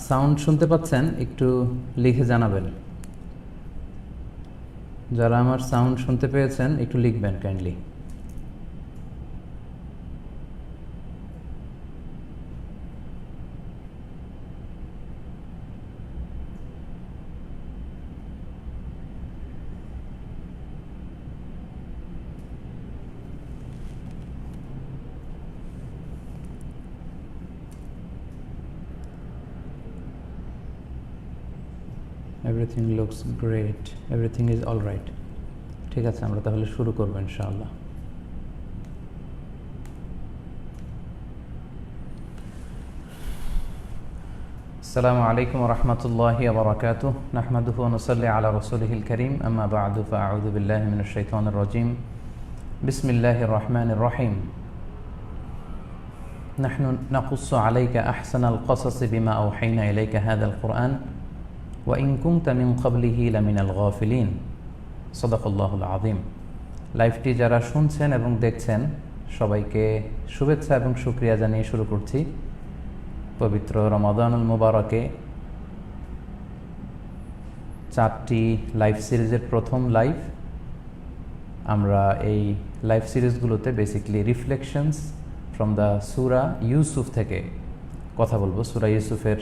Sound শুনতে পাচ্ছেন? একটু লিখে জানাবেন। যারা আমার সাউন্ড শুনতে পেয়েছেন একটু লিখবেন kindly. Everything looks great, everything is all right. ঠিক আছে, আমরা তাহলে শুরু করবো ইনশাআল্লাহ। আসসালামু আলাইকুম ওয়া রাহমাতুল্লাহি ওয়া বারাকাতুহু, নাহমাদুহু ওয়া নুসাল্লি আলা রাসূলিহিল কারীম, আম্মা বা'দু, ফাআউযু বিল্লাহি মিনাশ শাইতানির রাজীম। বিসমিল্লাহির রাহমানির রাহিম। নাহনু নাকুসসু আলাইকা আহসানাল কসাসি বিমা আওহাইনা ইলাইকা হাযাল কুরআন ওয়া ইন কুনতা মিন ক্বাবলিহি লামিনাল গাফিলিন। সাদাকাল্লাহুল আযীম। লাইভটি যারা শুনছেন এবং দেখছেন সবাইকে শুভেচ্ছা এবং শুকরিয়া জানিয়ে শুরু করছি। পবিত্র রমাদানুল মুবারকে 4টি লাইভ সিরিজের প্রথম লাইভ। আমরা এই লাইভ সিরিজগুলোতে basically reflections from the Surah Yusuf থেকে কথা বলবো। সূরা ইউসুফের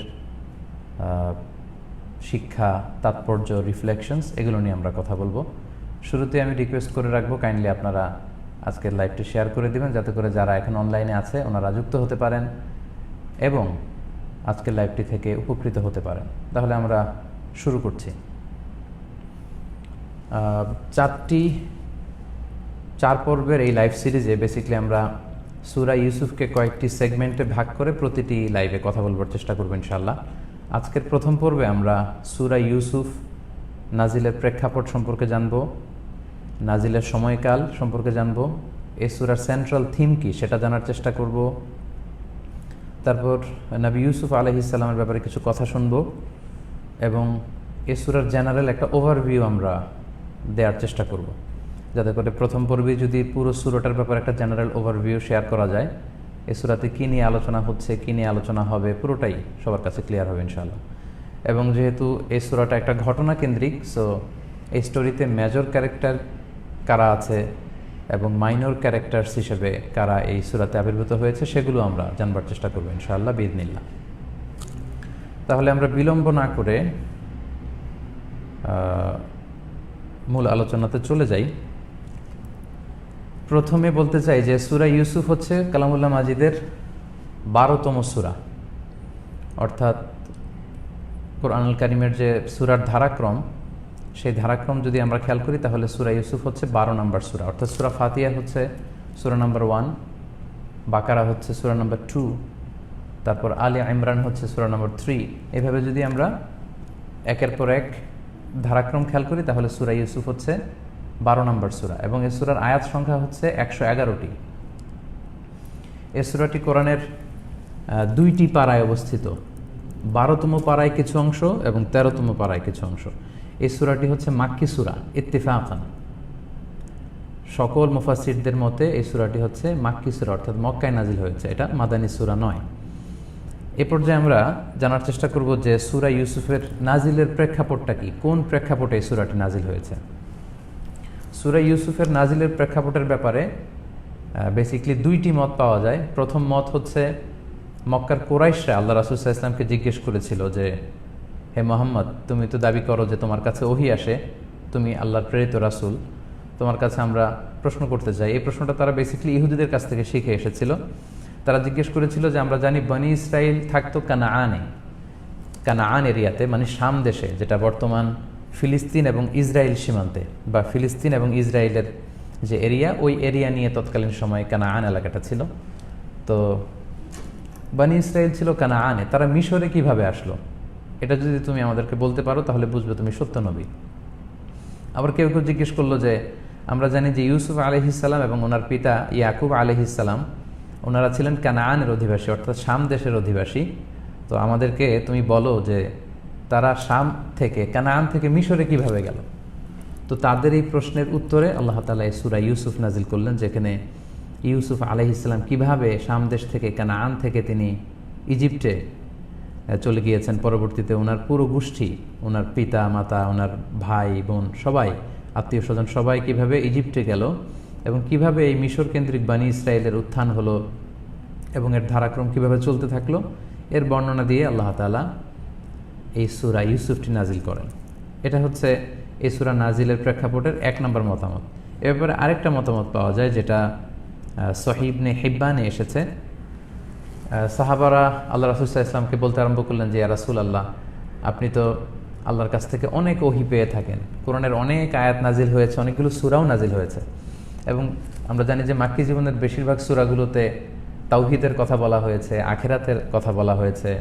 শিক্ষা, তাৎপর্য, রিফ্লেকশনস এগুলো নিয়ে আমরা কথা বলবো। শুরুতে আমি রিকোয়েস্ট করে রাখবো কাইন্ডলি আপনারা আজকের লাইভটি শেয়ার করে দেবেন, যাতে করে যারা এখন অনলাইনে আছে ওনারা যুক্ত হতে পারেন এবং আজকের লাইভটি থেকে উপকৃত হতে পারেন। তাহলে আমরা শুরু করছি। 4 পর্বের এই লাইভ সিরিজে বেসিক্যালি আমরা সূরা ইউসুফকে কয়েকটি সেগমেন্টে ভাগ করে প্রতিটি লাইভে কথা বলবার চেষ্টা করব ইনশাআল্লাহ। আজকের প্রথম পর্বে আমরা সূরা ইউসুফ নাজিলের প্রেক্ষাপট সম্পর্কে জানব, নাজিলের সময়কাল সম্পর্কে জানব, এই সূরার সেন্ট্রাল থিম কি সেটা জানার চেষ্টা করব। তারপর নবী ইউসুফ আলাইহিস সালামের ব্যাপারে কিছু কথা শুনব এবং এই সূরার জেনারেল একটা ওভারভিউ আমরা দেওয়ার চেষ্টা করব, যাতে করে প্রথম পর্বে যদি পুরো সূরাটার ব্যাপারে একটা জেনারেল ওভারভিউ শেয়ার করা যায়, এই সূরাতে কী নিয়ে আলোচনা হচ্ছে, কী নিয়ে আলোচনা হবে, পুরোটাই সবার কাছে ক্লিয়ার হবে ইনশাআল্লাহ। এবং যেহেতু এই সূরাটা একটা ঘটনা কেন্দ্রিক, সো এই স্টোরিতে মেজর ক্যারেক্টার কারা আছে এবং মাইনর ক্যারেক্টার্স হিসেবে কারা এই সূরাতে আবির্ভূত হয়েছে সেগুলো আমরা জানবার চেষ্টা করবো ইনশাআল্লাহ বিইذনিল্লাহ। তাহলে আমরা বিলম্ব না করে মূল আলোচনাতে চলে যাই। প্রথমে বলতে চাই যে সূরা ইউসুফ হচ্ছে কালামুল্লাহ মাজিদের 12তম সূরা, অর্থাৎ কোরআনুল কারীমের যে সূরার ধারাক্রম, সেই ধারাক্রম যদি আমরা খেয়াল করি তাহলে সূরা ইউসুফ হচ্ছে 12 নম্বর সূরা। অর্থাৎ সূরা ফাতিহা হচ্ছে সূরা নম্বর 1, বাকারা হচ্ছে সূরা নম্বর 2, তারপর আলে ইমরান হচ্ছে সূরা নম্বর 3। এভাবে যদি আমরা একের পর এক ধারাক্রম খেয়াল করি তাহলে সূরা ইউসুফ হচ্ছে 12 নম্বর সূরা এবং এই সূরার আয়াত সংখ্যা হচ্ছে 111টি। এই সূরাটি কোরআনের 2টি পাড়ায় অবস্থিত, 12তম পাড়ায় কিছু অংশ এবং 13তম পাড়ায় কিছু অংশ। এই সূরাটি হচ্ছে মাক্কি সূরা ইত্তিফাকান। সকল মুফাসসিরদের মতে এই সূরাটি হচ্ছে মাক্কি সূরা, অর্থাৎ মক্কায় নাজিল হয়েছে, এটা মাদানী সূরা নয়। এ পর্যায়ে আমরা জানার চেষ্টা করব যে সূরা ইউসুফের নাজিলের প্রেক্ষাপটটা কি, কোন প্রেক্ষাপটে এই সূরাটি নাজিল হয়েছে। সূরা ইউসুফের নাজিলের প্রেক্ষাপটের ব্যাপারে বেসিক্যালি 2টি মত পাওয়া যায়। প্রথম মত হচ্ছে মক্কার কুরাইশরা আল্লাহ রাসূল সাল্লাল্লাহু আলাইহি ওয়াসাল্লামকে জিজ্ঞেস করেছিল যে, হে মুহাম্মদ, তুমি তো দাবি করো যে তোমার কাছে ওহী আসে, তুমি আল্লাহর প্রেরিত রাসূল, তোমার কাছে আমরা প্রশ্ন করতে চাই। এই প্রশ্নটা তারা বেসিক্যালি ইহুদিদের কাছ থেকে শিখে এসেছিল। তারা জিজ্ঞেস করেছিল যে আমরা জানি বনি ইসরাইল থাকতো কানাআন এরিয়াতে, মানে শাম দেশে, যেটা বর্তমান ফিলিস্তিন এবং ইসরায়েল সীমান্তে বা ফিলিস্তিন এবং ইসরায়েলের যে এরিয়া, ওই এরিয়া নিয়ে তৎকালীন সময়ে কানাআন এলাকাটা ছিল। তো বনি ইসরাইল ছিল কানাআনে, তারা মিশরে কিভাবে আসলো এটা যদি তুমি আমাদেরকে বলতে পারো তাহলে বুঝবে তুমি সত্য নবী। আবার কেউ কেউ জিজ্ঞেস করলো যে আমরা জানি যে ইউসুফ আলাইহিস সালাম এবং ওনার পিতা ইয়াকুব আলাইহিস সালাম ওনারা ছিলেন কানাআনের অধিবাসী, অর্থাৎ শাম দেশের অধিবাসী। তো আমাদেরকে তুমি বলো যে তারা শাম থেকে, কানাআন থেকে মিশরে কিভাবে গেল। তো তাদের এই প্রশ্নের উত্তরে আল্লাহ তাআলা এই সূরা ইউসুফ নাজিল করলেন, যেখানে ইউসুফ আলাইহিস সালাম কিভাবে শাম দেশ থেকে, কানাআন থেকে তিনি ইজিপ্টে চলে গিয়েছেন। পরবর্তীতে ওনার পুরো গোষ্ঠী, ওনার পিতা মাতা, ওনার ভাই বোন সবাই, আত্মীয় স্বজন সবাই কিভাবে ইজিপ্টে গেল এবং কিভাবে এই মিশর কেন্দ্রিক বানি ইসরায়েলের উত্থান হলো এবং এর ধারাক্রম কিভাবে চলতে থাকলো, এর বর্ণনা দিয়ে আল্লাহ তাআলা এই সূরা ইউসুফটি নাজিল করেন। এটা হচ্ছে এই সূরা নাজিলের প্রেক্ষাপটের 1 নম্বর মতামত। এ ব্যাপারে আরেকটা মতামত পাওয়া যায়, যেটা সহিহ ইবনে হিব্বানে এসেছে। সাহাবারা আল্লাহ রাসূল সাল্লাল্লাহু আলাইহি ওয়াসাল্লামকে বলতে আরম্ভ করলেন যে, ইয়া রাসূলুল্লাহ, আপনি তো আল্লাহর কাছ থেকে অনেক ওহী পেয়ে থাকেন, কোরআনের অনেক আয়াত নাজিল হয়েছে, অনেকগুলো সূরাও নাজিল হয়েছে, এবং আমরা জানি যে মাক্কী জীবনের বেশিরভাগ সূরাগুলোতে তাওহীদের কথা বলা হয়েছে, আখিরাতের কথা বলা হয়েছে,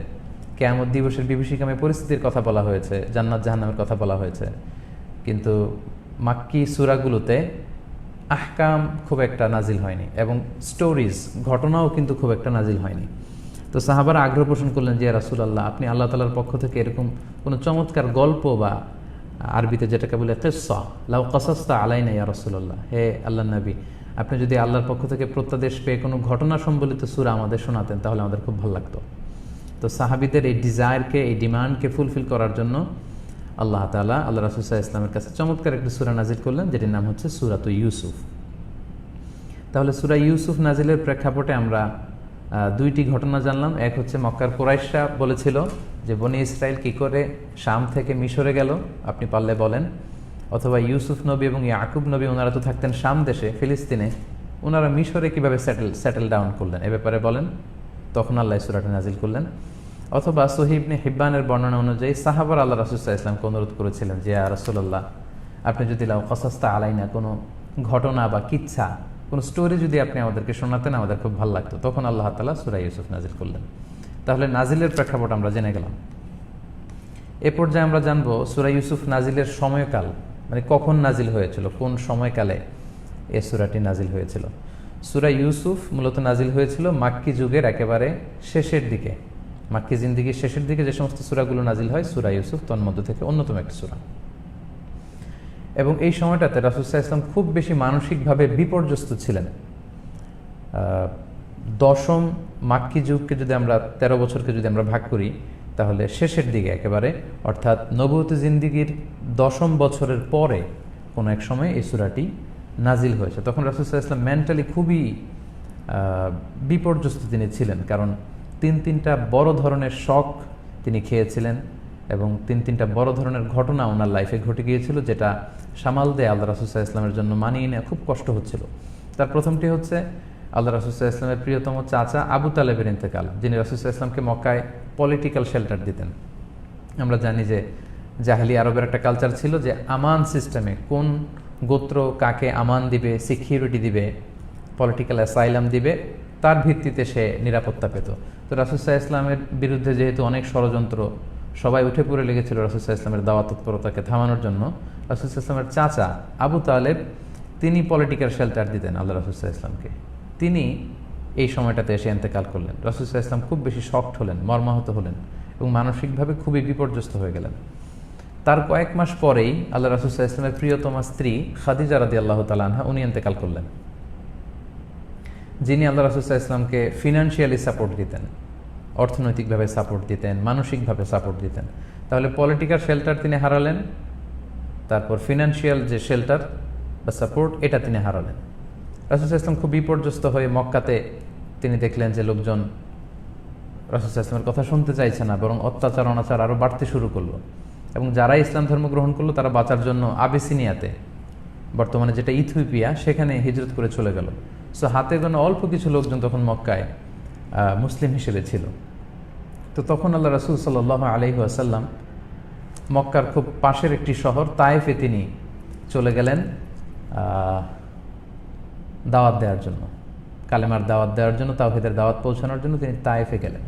কিয়ামত দিবসের বিভীষিকাময় পরিস্থিতির কথা বলা হয়েছে, জান্নাত জাহান্নামের কথা বলা হয়েছে। কিন্তু মাক্কী সূরাগুলোতে আহকাম খুব একটা নাজিল হয়নি এবং স্টোরিজ, ঘটনাও কিন্তু খুব একটা নাজিল হয়নি। তো সাহাবারা আগ্রহ পোষণ করলেন যে, ইয়া রাসূলুল্লাহ, আপনি আল্লাহ তাআলার পক্ষ থেকে এরকম কোনো চমৎকার গল্প বা আরবিতে যেটাকে বলে কিসসা, লাউ কাসাসতা আলাইনা ইয়া রাসূলুল্লাহ, হে আল্লাহর নবী, আপনি যদি আল্লাহর পক্ষ থেকে প্রত্যাদেশ পেয়ে কোনো ঘটনা সম্বলিত সূরা আমাদের শোনাতেন তাহলে আমাদের খুব ভালো লাগতো। তো সাহাবীদের এই ডিজায়ারকে, এই ডিমান্ডকে ফুলফিল করার জন্য আল্লাহ তাআলা আল্লাহ রাসূল সাল্লাল্লাহু আলাইহি ওয়াসাল্লামের কাছে চমৎকার একটি সূরা নাজিল করলেন, যেটির নাম হচ্ছে সূরাতু ইউসুফ। তাহলে সূরা ইউসুফ নাজিলের প্রেক্ষাপটে আমরা 2টি ঘটনা জানলাম। এক হচ্ছে মক্কার কুরাইশরা বলেছিল যে বনি ইসরাইল কি করে শাম থেকে মিশরে গেল, আপনি পারলে বলেন। অথবা ইউসুফ নবী এবং ইয়াকুব নবী, ওনারা তো থাকতেন শাম দেশে, ফিলিস্তিনে, ওনারা মিশরে কিভাবে সেটেল ডাউন করলেন, এ ব্যাপারে বলেন। তখন আল্লাহ সূরাটি নাজিল করলেন। অথবা সহিহ ইবনে হিব্বানের বর্ণনা অনুযায়ী সাহাবারা আল্লাহ রাসূল সাল্লাল্লাহু আলাইহি ওয়াসাল্লামকে অনুরোধ করেছিলেন যে, ইয়া রাসূলুল্লাহ, আপনি যদি লাউ কাসাসতা আলাইনা, কোনো ঘটনা বা কিচ্ছা, কোনো স্টোরি যদি আপনি আমাদেরকে শোনাতেন আমাদের খুব ভালো লাগতো। তখন আল্লাহ তাআলা সূরা ইউসুফ নাজিল করলেন। তাহলে নাজিলের প্রেক্ষাপট আমরা জেনে গেলাম। এ পর্যায়ে আমরা জানবো সূরা ইউসুফ নাজিলের সময়কাল, মানে কখন নাজিল হয়েছিল, কোন সময়কালে এ সূরাটি নাজিল হয়েছিল। সূরা ইউসুফ মূলত নাজিল হয়েছিল মাক্কী যুগের একেবারে শেষের দিকে, মাক্কী জিন্দেগির শেষের দিকে যে সমস্ত সূরাগুলো নাজিল হয়, সূরা ইউসুফ তন্মধ্য থেকে অন্যতম একটি সূরা। এবং এই সময়টাতে রাসূল সাল্লাল্লাহু আলাইহি ওয়াসাল্লাম খুব বেশি মানসিকভাবে বিপর্যস্ত ছিলেন। 10ম মাক্কী যুগকে যদি আমরা 13 বছরকে যদি আমরা ভাগ করি, তাহলে শেষের দিকে একেবারে, অর্থাৎ নবুয়ত জিন্দেগির 10ম বছরের পরে কোনো এক সময় এই সূরাটি নাজিল হয়েছে। তখন রাসূল সাল্লাল্লাহু আলাইহি ওয়াসাল্লাম মেন্টালি খুবই বিপর্যস্ত তিনি ছিলেন, কারণ 3টা বড় ধরনের শক তিনি খেয়েছিলেন এবং 3টা বড় ধরনের ঘটনা ওনার লাইফে ঘটে গিয়েছিল, যেটা সামাল দেয় আল্লাহ রাসূল সাল্লাল্লাহু আলাইহি ওয়াসাল্লামের জন্য মানিয়ে নেওয়া খুব কষ্ট হচ্ছিল। তার প্রথমটি হচ্ছে আল্লাহ রাসূল সাল্লাল্লাহু আলাইহি ওয়াসাল্লামের প্রিয়তম চাচা আবু তালেবের ইন্তেকাল, যিনি রাসূল সাল্লাল্লাহু আলাইহি ওয়াসাল্লামকে মক্কায় পলিটিক্যাল শেল্টার দিতেন। আমরা জানি যে জাহেলি আরবের একটা কালচার ছিল যে আমান সিস্টেমে কোন গোত্র কাকে আমান দিবে, সিকিউরিটি দিবে, পলিটিক্যাল অ্যাসাইলাম দিবে, তার ভিত্তিতে সে নিরাপত্তা পেত। তো রাসূল সাল্লাল্লাহু আলাইহি ওয়াসাল্লামের বিরুদ্ধে যেহেতু অনেক ষড়যন্ত্র, সবাই উঠে পড়ে লেগেছিল রাসূল সাল্লাল্লাহু আলাইহি ওয়াসাল্লামের দাওয়াত তৎপরতাকে থামানোর জন্য, রাসূল সাল্লাল্লাহু আলাইহি ওয়াসাল্লামের চাচা আবু তালেব তিনি পলিটিক্যাল শেল্টার দিতেন আল্লাহ রাসূল সাল্লাল্লাহু আলাইহি ওয়াসাল্লামকে। তিনি এই সময়টাতে এসে ইন্তেকাল করলেন। রাসূল সাল্লাল্লাহু আলাইহি ওয়াসাল্লাম খুব বেশি শকড হলেন, মর্মাহত হলেন এবং মানসিকভাবে খুবই বিপর্যস্ত হয়ে গেলেন। তার কয়েক মাস পরেই আল্লাহ রাসূল সাল্লাল্লাহু আলাইহি ওয়াসাল্লামের প্রিয়তমা স্ত্রী খাদিজা রাদিয়াল্লাহু তাআলা আনহা, উনি ইন্তেকাল করলেন, যিনি আল্লাহ রাসূল সাল্লাল্লাহু আলাইহি ওয়াসাল্লামকে ফিনান্সিয়ালি সাপোর্ট দিতেন, অর্থনৈতিকভাবে সাপোর্ট দিতেন, মানসিকভাবে সাপোর্ট দিতেন। তাহলে পলিটিক্যাল শেল্টার তিনি হারালেন, তারপর ফিনান্সিয়াল যে শেল্টার বা সাপোর্ট, এটা তিনি হারালেন। রাসূল সাল্লাল্লাহু আলাইহি ওয়াসাল্লাম খুব বিপর্যস্ত হয়ে মক্কাতে তিনি দেখলেন যে লোকজন রাসূল সাল্লাল্লাহু আলাইহি ওয়াসাল্লামের কথা শুনতে চাইছে না, বরং অত্যাচার অনাচার আরও বাড়তে শুরু করলো। এবং যারা ইসলাম ধর্ম গ্রহণ করলো তারা বাঁচার জন্য আবিসিনিয়াতে, বর্তমানে যেটা ইথিওপিয়া, সেখানে হিজরত করে চলে গেল। সো হাতে গোনা অল্প কিছু লোকজন তখন মক্কায় মুসলিম হিসেবে ছিল। তো তখন আল্লাহ রাসূল সাল্লাল্লাহু আলাইহি ওয়াসাল্লাম মক্কার খুব পাশের একটি শহর তায়েফে তিনি চলে গেলেন দাওয়াত দেওয়ার জন্য, কালেমার দাওয়াত দেওয়ার জন্য, তাওহীদের দাওয়াত পৌঁছানোর জন্য তিনি তায়েফে গেলেন।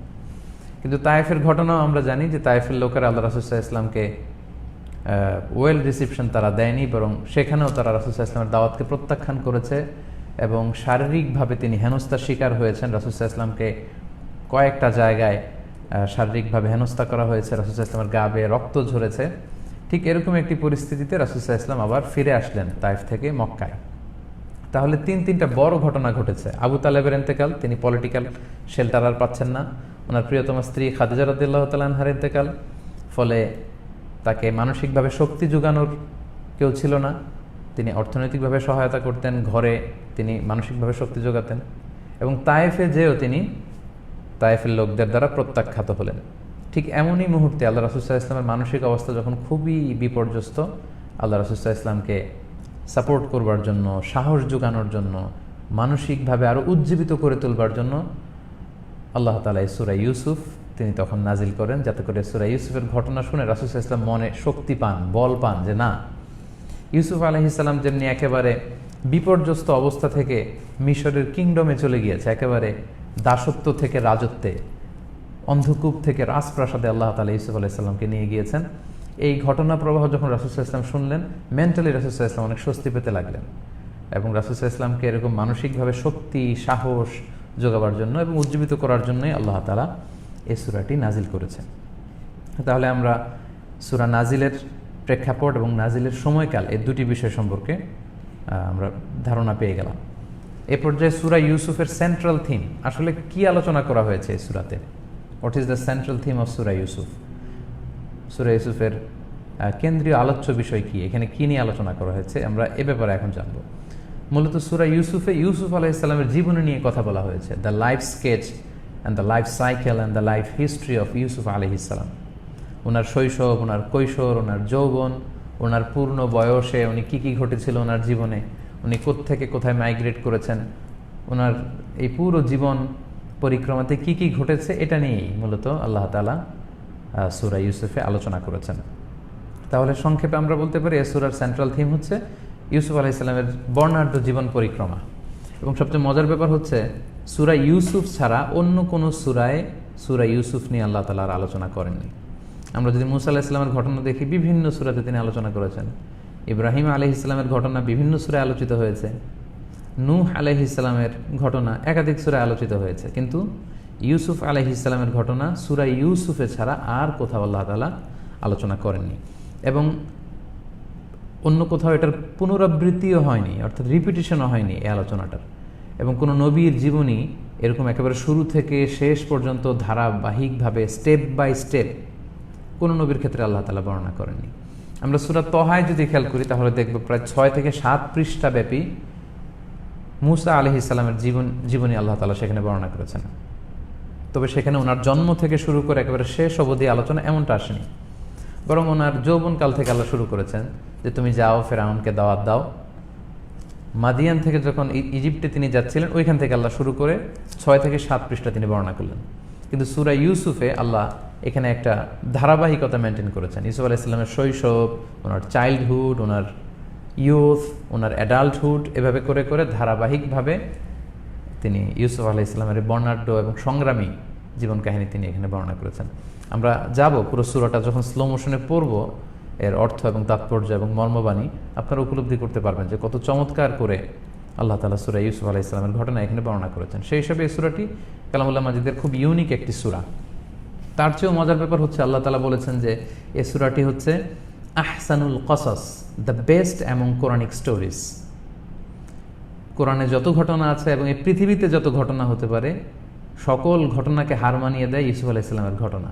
কিন্তু তায়েফের ঘটনাও আমরা জানি যে তায়েফের লোকেরা আল্লাহ রাসূল সাল্লাল্লাহু আলাইহি ওয়াসাল্লামকে ওয়েল রিসিপশন তারা দেয়নি, বরং সেখানেও তারা রাসূল সাল্লাল্লাহু আলাইহি ওয়াসাল্লামের দাওয়াতকে প্রত্যাখ্যান করেছে এবং শারীরিকভাবে তিনি হেনস্থার শিকার হয়েছেন। রাসূল সাল্লাল্লাহু আলাইহি ওয়াসাল্লামকে কয়েকটা জায়গায় শারীরিকভাবে হেনস্থা করা হয়েছে, রাসূল সাল্লাল্লাহু আলাইহি ওয়াসাল্লামের গা বেয়ে রক্ত ঝরেছে। ঠিক এরকম একটি পরিস্থিতিতে রাসূল সাল্লাল্লাহু আলাইহি ওয়াসাল্লাম আবার ফিরে আসলেন তায়েফ থেকে মক্কায়। তাহলে 3টা বড় ঘটনা ঘটেছে। আবু তালেবের ইন্তেকাল, তিনি পলিটিক্যাল শেল্টার আর পাচ্ছেন না। ওনার প্রিয়তম স্ত্রী খাদিজা রাদিয়াল্লাহু তাআলা আনহার ইন্তেকাল, ফলে তাকে মানসিকভাবে শক্তি যোগানোর কেউ ছিল না। তিনি অর্থনৈতিকভাবে সহায়তা করতেন, ঘরে তিনি মানসিকভাবে শক্তি যোগাতেন, এবং তায়েফে যেও তিনি তায়েফের লোকদের দ্বারা প্রত্যাখ্যাত হলেন। ঠিক এমনই মুহূর্তে আল্লাহ রাসূল সাল্লাল্লাহু আলাইহি ওয়াসাল্লামের মানসিক অবস্থা যখন খুবই বিপর্যস্ত, আল্লাহ রাসূল সাল্লাল্লাহু আলাইহি ওয়াসাল্লামকে সাপোর্ট করবার জন্য, সাহস যোগানোর জন্য, মানসিকভাবে আরও উজ্জীবিত করে তুলবার জন্য আল্লাহ তাআলা সূরা ইউসুফ তিনি তখন নাজিল করেন, যাতে করে সূরা ইউসুফের ঘটনা শুনে রাসূল সাল্লাল্লাহু আলাইহি ওয়াসাল্লাম মনে শক্তি পান, বল পান, যে না, ইউসুফ আলাইহিস সালাম যেমনি একেবারে বিপর্যস্ত অবস্থা থেকে মিশরের কিংডমে চলে গিয়েছে, একেবারে দাসত্ব থেকে রাজত্বে, অন্ধকূপ থেকে রাজপ্রাসাদে আল্লাহ তাআলা ইউসুফ আলাইহিস সালামকে নিয়ে গিয়েছেন। এই ঘটনা প্রবাহ যখন রাসূল সাল্লাল্লাহু আলাইহি ওয়াসাল্লাম শুনলেন, মেন্টালি রাসূল সাল্লাল্লাহু আলাইহি ওয়াসাল্লাম অনেক স্বস্তি পেতে লাগলেন, এবং রাসূল সাল্লাল্লাহু আলাইহি ওয়াসাল্লামকে এরকম মানসিকভাবে শক্তি, সাহস যোগাবার জন্য এবং উজ্জীবিত করার জন্যই আল্লাহ তাআলা এই সূরাটি নাজিল করেছেন। তাহলে আমরা সূরা নাজিলের প্রেক্ষাপট এবং নাজিলের সময়কাল, এই দুটি বিষয় সম্পর্কে আমরা ধারণা পেয়ে গেলাম। এ পর্যায়ে সূরা ইউসুফের সেন্ট্রাল থিম, আসলে কি আলোচনা করা হয়েছে এই সূরাতে? What is the central theme of Surah Yusuf? সূরা ইউসুফের কেন্দ্রীয় আলোচ্য বিষয় কি, এখানে কি নিয়ে আলোচনা করা হয়েছে, আমরা এ ব্যাপারে এখন জানব। মূলত সূরা ইউসুফে ইউসুফ আলাইহিস সালামের জীবনী নিয়ে কথা বলা হয়েছে, the life sketch and the life cycle and the life history of Yusuf আলাইহিস সালাম। ওনার শৈশব, ওনার কৈশোর, ওনার যৌবন, ওনার পূর্ণ বয়সে উনি কী কী ঘটেছিল ওনার জীবনে, উনি কোত্থেকে কোথায় মাইগ্রেট করেছেন, ওনার এই পুরো জীবন পরিক্রমাতে কি কি ঘটেছে, এটা নিয়েই মূলত আল্লাহ তাআলা সূরা ইউসুফে আলোচনা করেছেন। তাহলে সংক্ষেপে আমরা বলতে পারি এই সূরার সেন্ট্রাল থিম হচ্ছে ইউসুফ আলাইহিস সালামের বর্ণাঢ্য জীবন পরিক্রমা। এবং সবচেয়ে মজার ব্যাপার হচ্ছে সূরা ইউসুফ ছাড়া অন্য কোনো সূরায় সূরা ইউসুফ নিয়ে আল্লাহ তাআলা আর আলোচনা করেননি। আমরা যদি মুসা আলাইহিস সালামের ঘটনা দেখি, বিভিন্ন সূরাতে তিনি আলোচনা করেছেন। ইব্রাহিম আলাইহিস সালামের ঘটনা বিভিন্ন সূরায় আলোচিত হয়েছে। নূহ আলাইহিস সালামের ঘটনা একাধিক সূরায় আলোচিত হয়েছে, কিন্তু ইউসুফ আলাইহিস সালামের ঘটনা সূরা ইউসুফে ছাড়া আর কোথাও আল্লাহ তাআলা আলোচনা করেননি, এবং অন্য কোথাও এটার পুনরাবৃত্তিও হয়নি, অর্থাৎ রিপিটিশনও হয়নি এই আলোচনাটার। এবং কোনো নবীর জীবনী এরকম একেবারে শুরু থেকে শেষ পর্যন্ত ধারাবাহিকভাবে স্টেপ বাই স্টেপ কোনো নবীর ক্ষেত্রে আল্লাহ তাআলা বর্ণনা করেননি। আমরা সূরা তহায় যদি খেয়াল করি তাহলে দেখব প্রায় 6 থেকে 7 পৃষ্ঠা ব্যাপী মুসা আলাইহিস সালামের জীবনী আল্লাহ তাআলা সেখানে বর্ণনা করেছেন। তবে সেখানে ওনার জন্ম থেকে শুরু করে একেবারে শেষ অবধি আলোচনা এমনটা আসেনি, বরং ওনার যৌবনকাল থেকে আল্লাহ শুরু করেছেন যে তুমি যাও, ফেরাউনকে দাওয়াত দাও। মাদিয়ান থেকে যখন ইজিপ্টে তিনি যাচ্ছিলেন, ওইখান থেকে আল্লাহ শুরু করে 6 থেকে 7 পৃষ্ঠা তিনি বর্ণনা করলেন। কিন্তু সূরা ইউসুফে আল্লাহ এখানে একটা ধারাবাহিকতা মেনটেন করেছেন। ইউসুফ আলাইহিস সালামের শৈশব, ওনার চাইল্ডহুড, ওনার ইউথ, ওনার অ্যাডাল্টহুড, এভাবে করে করে ধারাবাহিকভাবে তিনি ইউসুফ আলাইহিস সালামের বর্ণাঢ্য এবং সংগ্রামী জীবন কাহিনী তিনি এখানে বর্ণনা করেছেন। আমরা যাব পুরো সূরাটা যখন স্লো মোশনে পড়ব, এর অর্থ এবং তাৎপর্য এবং মর্মবাণী আপনারা উপলব্ধি করতে পারবেন যে কত চমৎকার করে আল্লাহ তাআলা সূরা ইউসুফ আলাইহিস সালামের ঘটনা এখানে বর্ণনা করেছেন। সেই হিসাবে এই সূরাটি কালামুল্লাহ মাজিদের খুব ইউনিক একটি সূরা। তার চেয়েও মজার ব্যাপার হচ্ছে আল্লাহ তাআলা বলেছেন যে এই সূরাটি হচ্ছে Ahsanul cautious, the best among Quranic stories. কোরআনে যত ঘটনা আছে এবং এই পৃথিবীতে যত ঘটনা হতে পারে সকল ঘটনাকে হার মানিয়ে দেয় ইউসুফ আলাইহিস সালামের ঘটনা।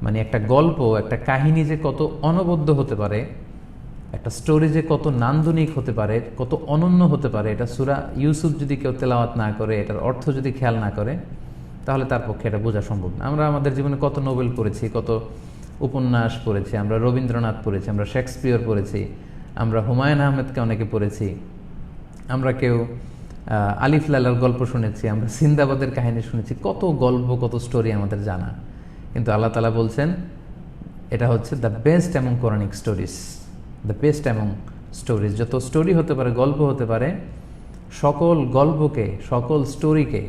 মানে একটা গল্প, একটা কাহিনী যে কত অনবদ্য হতে পারে, একটা স্টোরি যে কত নান্দনিক হতে পারে, কত অনন্য হতে পারে, এটা সূরা ইউসুফ যদি কেউ তেলাওয়াত না করে, এটার অর্থ যদি খেয়াল না করে, তাহলে তার পক্ষে এটা বোঝা সম্ভব না। আমরা আমাদের জীবনে কত নোবেল পড়েছি, কত উপন্যাস পড়েছি, আমরা রবীন্দ্রনাথ পড়েছি, আমরা শেক্সপিয়র পড়েছি, আমরা হুমায়ুন আহমেদকে অনেকে পড়েছি, আমরা কেউ আলিফ লালার গল্প শুনেছি, আমরা সিন্দাবাদের কাহিনী শুনেছি, কত গল্প, কত স্টোরি আমাদের জানা। কিন্তু আল্লাহ তাআলা বলছেন এটা হচ্ছে the best among Quranic stories, the best among stories. যত স্টোরি হতে পারে, গল্প হতে পারে, সকল গল্পকে, সকল স্টোরিকে,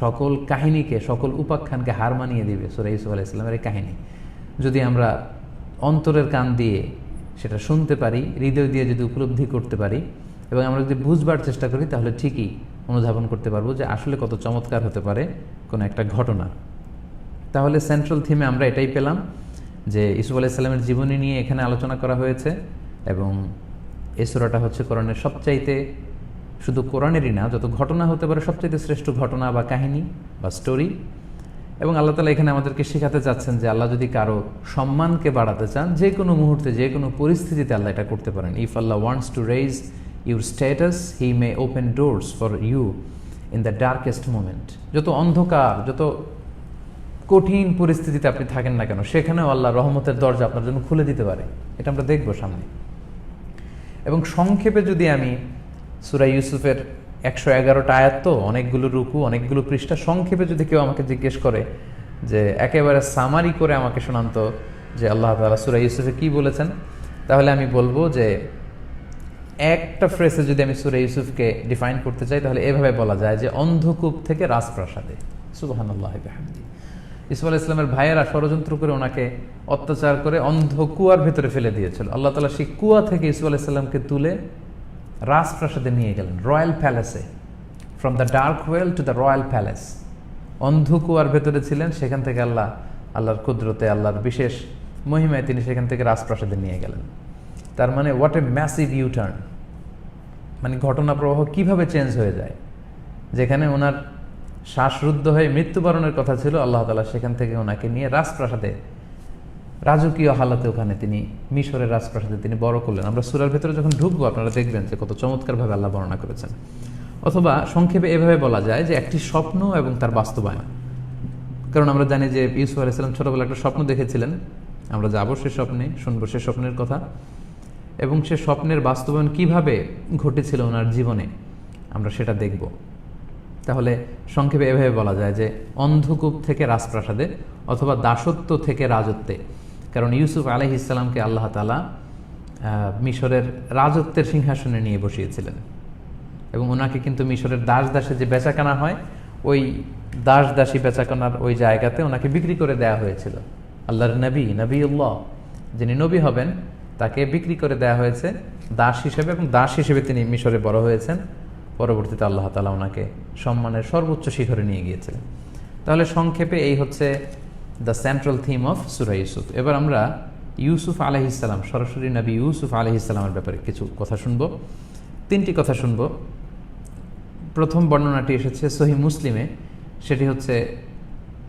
সকল কাহিনীকে, সকল উপাখ্যানকে হার মানিয়ে দিবে সূরা ইউসুফ আলাইহিস সালামের এই কাহিনী। যদি আমরা অন্তরের কান দিয়ে সেটা শুনতে পারি, হৃদয় দিয়ে যদি উপলব্ধি করতে পারি এবং আমরা যদি বুঝবার চেষ্টা করি, তাহলে ঠিকই অনুধাবন করতে পারবো যে আসলে কত চমৎকার হতে পারে কোনো একটা ঘটনা। তাহলে সেন্ট্রাল থিমে আমরা এটাই পেলাম যে ইউসুফ আলাইহিস সালামের জীবনী নিয়ে এখানে আলোচনা করা হয়েছে, এবং এই সূরাটা হচ্ছে কোরআনের সবচাইতে, শুধু কোরআনেরই না, যত ঘটনা হতে পারে সবচাইতে শ্রেষ্ঠ ঘটনা বা কাহিনী বা স্টোরি। এবং আল্লাহ তাআলা এখানে আমাদেরকে শেখাতে চাচ্ছেন যে আল্লাহ যদি কারো সম্মানকে বাড়াতে চান, যে কোনো মুহূর্তে যে কোনো পরিস্থিতিতে আল্লাহ এটা করতে পারেন। If Allah wants to raise your status he may open doors for you in the darkest moment. যত অন্ধকার, যত কঠিন পরিস্থিতিতে আপনি থাকেন না কেন, সেখানেও আল্লাহ রহমতের দরজা আপনার জন্য খুলে দিতে পারে। এটা আমরা দেখব সামনে। এবং সংক্ষেপে যদি আমি সূরা ইউসুফের 111টা আয়াত, তো অনেকগুলো রুকু, অনেকগুলো পৃষ্ঠা, সংক্ষেপে যদি কেউ আমাকে জিজ্ঞেস করে যে একেবারে সামারি করে আমাকে শোনান্ত যে আল্লাহ তাআলা সূরা ইউসুফে কি বলেছেন, তাহলে আমি বলবো যে একটা ফ্রেসে যদি আমি সূরা ইউসুফকে ডিফাইন করতে চাই, তাহলে এভাবে বলা যায় যে অন্ধকূপ থেকে রাজপ্রাসাদে। সুবহানাল্লাহ বিহামদি। ইউসুফ আলাইহিস সালামের ভাইয়েরা ষড়যন্ত্র করে ওনাকে অত্যাচার করে অন্ধ কুয়ার ভেতরে ফেলে দিয়েছিল। আল্লাহ তাআলা সেই কুয়া থেকে ইউসুফ আলাইহিস সালামকে তুলে রাজপ্রাসাদে নিয়ে গেলেন, রয়্যাল প্যালেসে। From the dark well to the royal palace. অন্ধ কুয়ার ভেতরে ছিলেন, সেখান থেকে আল্লাহর কুদরতে, আল্লাহর বিশেষ মহিমায় তিনি সেখান থেকে রাজপ্রাসাদে নিয়ে গেলেন। তার মানে what a massive U turn, মানে ঘটনা প্রবাহ কিভাবে চেঞ্জ হয়ে যায়। যেখানে ওনার শ্বাসরুদ্ধ হয়ে মৃত্যুবরণের কথা ছিল, আল্লাহ তাআলা সেখান থেকে ওনাকে নিয়ে রাজপ্রাসাদে, রাজকীয় হালাতে ওখানে তিনি মিশরের রাজপ্রাসাদে তিনি বড় করলেন। আমরা সূরার ভেতরে যখন ঢুকবো আপনারা দেখবেন যে কত চমৎকারভাবে আল্লাহ বর্ণনা করেছেন। অথবা সংক্ষেপে এভাবে বলা যায় যে একটি স্বপ্ন এবং তার বাস্তবায়ন। কারণ আমরা জানি যে ইউসুফ আলাইহিস সালাম ছোটবেলা একটা স্বপ্ন দেখেছিলেন, আমরা যাবো সে স্বপ্নে, শুনবো সে স্বপ্নের কথা, এবং সে স্বপ্নের বাস্তবায়ন কিভাবে ঘটেছিল ওনার জীবনে আমরা সেটা দেখব। তাহলে সংক্ষেপে এভাবে বলা যায় যে অন্ধকূপ থেকে রাজপ্রাসাদে অথবা দাসত্ব থেকে রাজত্বে। কারণ ইউসুফ আলাইহিস সালামকে আল্লাহ তাআলা মিশরের রাজত্বের সিংহাসনে নিয়ে বসিয়েছিলেন, এবং ওনাকে কিন্তু মিশরের দাস দাসে যে বেচাকেনা হয়, ওই দাস দাসী বেচাকেনার ওই জায়গাতে ওনাকে বিক্রি করে দেওয়া হয়েছিল। আল্লাহর নবীউল্লাহ, যিনি নবী হবেন, তাকে বিক্রি করে দেওয়া হয়েছে দাস হিসেবে, এবং দাস হিসেবে তিনি মিশরে বড় হয়েছেন। পরবর্তীতে আল্লাহ তাআলা ওনাকে সম্মানের সর্বোচ্চ শিখরে নিয়ে গিয়েছিলেন। তাহলে সংক্ষেপে এই হচ্ছে the central theme of Surah Yusuf. এবার আমরা ইউসুফ আলাইহিস সালাম, সরাসরি নবী ইউসুফ আলাইহিস সালামের ব্যাপারে কিছু কথা শুনব। 3টি কথা শুনব। প্রথম বর্ণনাটি এসেছে সহিহ মুসলিমে, সেটি হচ্ছে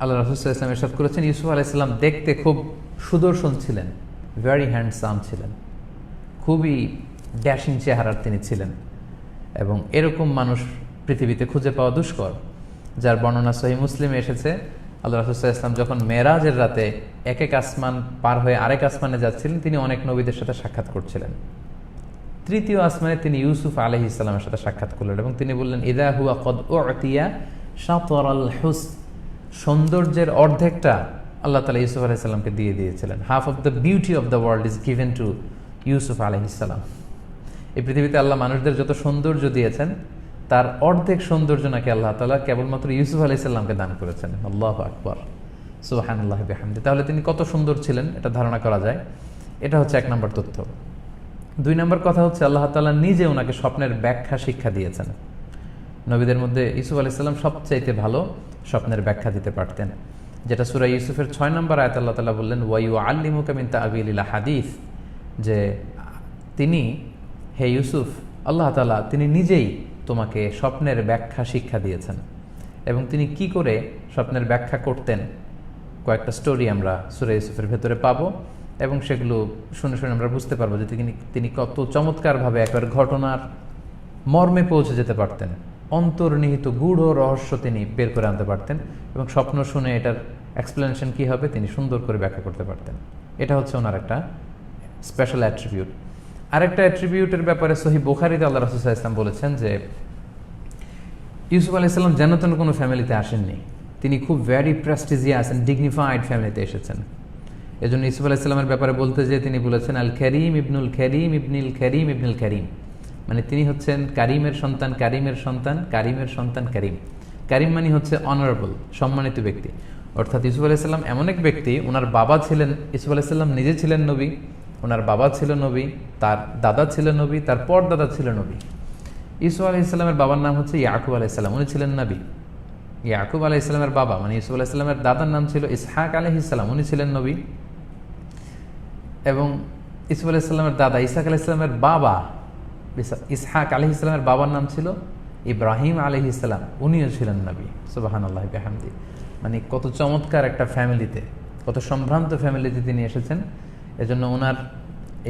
আল্লাহ রাসূল সাল্লাল্লাহু আলাইহি ওয়াসাল্লাম ইরশাদ করেছেন, ইউসুফ আলাইহিস সালাম দেখতে খুব সুদর্শন ছিলেন, ভেরি হ্যান্ডসাম ছিলেন, খুবই ড্যাশিং চেহারার তিনি ছিলেন, এবং এরকম মানুষ পৃথিবীতে খুঁজে পাওয়া দুষ্কর। যার বর্ণনা সহিহ মুসলিমে এসেছে, আল্লাহ রাসূল সাল্লাল্লাহু আলাইহি ওয়াসাল্লাম যখন মেরাজের রাতে এক আসমান পার হয়ে আরেক আসমানে যাচ্ছিলেন, তিনি অনেক নবীদের সাথে সাক্ষাৎ করছিলেন। 3য় আসমানে তিনি ইউসুফ আলাইহিস সালামের সাথে সাক্ষাৎ করলেন, এবং তিনি বললেন, ইযা হুয়া কদ উতিয়া শাতরাল হুসন, সৌন্দর্যের অর্ধেকটা আল্লাহ তাআলা ইউসুফ আলাইহিস সালামকে দিয়ে দিয়েছিলেন। Half of the beauty of the world is given to Yusuf আলাইহিস সালাম। এই পৃথিবীতে আল্লাহ মানুষদের যত সৌন্দর্য দিয়েছেন, তার অর্ধেক সৌন্দর্য নাকি আল্লাহ তাআলা কেবলমাত্র ইউসুফ আলাইহিস সালামকে দান করেছেন। আল্লাহু আকবার, সুবহানাল্লাহি বিহামদি। তাহলে তিনি কত সুন্দর ছিলেন এটা ধারণা করা যায়। এটা হচ্ছে 1 নম্বর তথ্য। 2 নম্বর কথা হচ্ছে আল্লাহ তাআলা নিজে ওনাকে স্বপ্নের ব্যাখ্যা শিক্ষা দিয়েছেন। নবীদের মধ্যে ইউসুফ আলাইহিস সালাম সবচাইতে ভালো স্বপ্নের ব্যাখ্যা দিতে পারতেন, যেটা সূরা ইউসুফের 6 নম্বর আয়াতে আল্লাহ তাআলা বললেন, ওয়া ইউআল্লিমুকা মিন তা'বিলিল হাদিস, যে তিনি, হে ইউসুফ, আল্লাহ তাআলা তিনি নিজেই তোমাকে স্বপ্নের ব্যাখ্যা শিক্ষা দিয়েছেন। এবং তিনি কি করে স্বপ্নের ব্যাখ্যা করতেন, কয়েকটা স্টোরি আমরা সূরা ইউসুফের ভেতরে পাবো, এবং সেগুলো শুনে শুনে আমরা বুঝতে পারবো যে তিনি কত চমৎকারভাবে একবার ঘটনার মর্মে পৌঁছে যেতে পারতেন, অন্তর্নিহিত গূঢ় রহস্য তিনি বের করে আনতে পারতেন, এবং স্বপ্ন শুনে এটার এক্সপ্লেনেশন কী হবে তিনি সুন্দর করে ব্যাখ্যা করতে পারতেন। এটা হচ্ছে ওনার একটা স্পেশাল অ্যাট্রিবিউট। আরেকটা অ্যাট্রিবিউটের ব্যাপারে সহিহ বুখারীতে আল্লাহ রাসূল সাল্লাল্লাহু আলাইহি ওয়াসাল্লাম বলেছেন যে ইউসুফ আলাইহিস সালাম যেন তেন কোনো ফ্যামিলিতে আসেননি, তিনি খুব ভ্যারি প্রেস্টিজিয়াস অ্যান্ড ডিগনিফাইড ফ্যামিলিতে এসেছেন। এজন্য ইউসুফ আলাইহিস সালামের ব্যাপারে বলতে যেয়ে তিনি বলেছেন, আল কারীম ইবনুল কারীম ইবনুল কারীম ইবনুল কারীম, মানে তিনি হচ্ছেন কারিমের সন্তান, কারিমের সন্তান, কারিমের সন্তান কারিম। কারিম মানে হচ্ছে অনারেবল, সম্মানিত ব্যক্তি। অর্থাৎ ইউসুফ আলাইহিস সালাম এমন এক ব্যক্তি, ওনার বাবা ছিলেন, ইউসুফ আলাইহিস সালাম নিজে ছিলেন নবী, ওনার বাবা ছিল নবী, তার দাদা ছিল নবী, তার পর দাদা ছিল নবী। ইউসুফ আলাইহিস সালামের বাবার নাম হচ্ছে ইয়াকুব আলাইহিস সালাম, উনি ছিলেন নবী। ইয়াকুব আলাইহিস সালামের বাবা মানে ইউসুফ আলাইহিস সালামের দাদার নাম ছিল ইসহাক আলাইহিস সালাম, উনি ছিলেন নবী। এবং ইউসুফ আলাইহিস সালামের দাদা ইসহাক আলাইহিস সালামের বাবা, ইসহাক আলাইহিস সালামের বাবার নাম ছিল ইব্রাহিম আলাইহিস সালাম, উনিও ছিলেন নবী। সুবহানাল্লাহি বিহামদি। মানে কত চমৎকার একটা ফ্যামিলিতে, কত সম্ভ্রান্ত ফ্যামিলিতে তিনি এসেছেন। এজন্য ওনার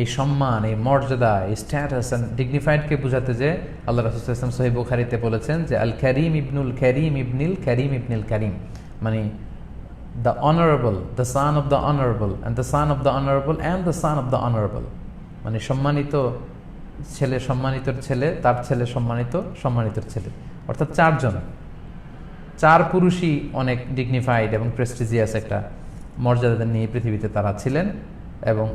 এই সম্মান, এই মর্যাদা, এই স্ট্যাটাস অ্যান্ড ডিগনিফাইডকে বোঝাতে যে আল্লাহ রাসূল সাল্লাল্লাহু আলাইহি ওয়াসাল্লাম সহিহ বুখারীতে বলেছেন যে আল কারীম ইবনুল কারীম ইবনিল কারীম ইবনিল কারীম, মানে the honourable, the son of the honourable and the son of the honourable and the son of the honourable, মানে সম্মানিত ছেলে, সম্মানিতর ছেলে, তার ছেলে সম্মানিত, সম্মানিতর ছেলে, অর্থাৎ চারজন, চার পুরুষই অনেক ডিগনিফাইড এবং প্রেস্টিজিয়াস একটা মর্যাদা নিয়ে পৃথিবীতে তারা ছিলেন। এবং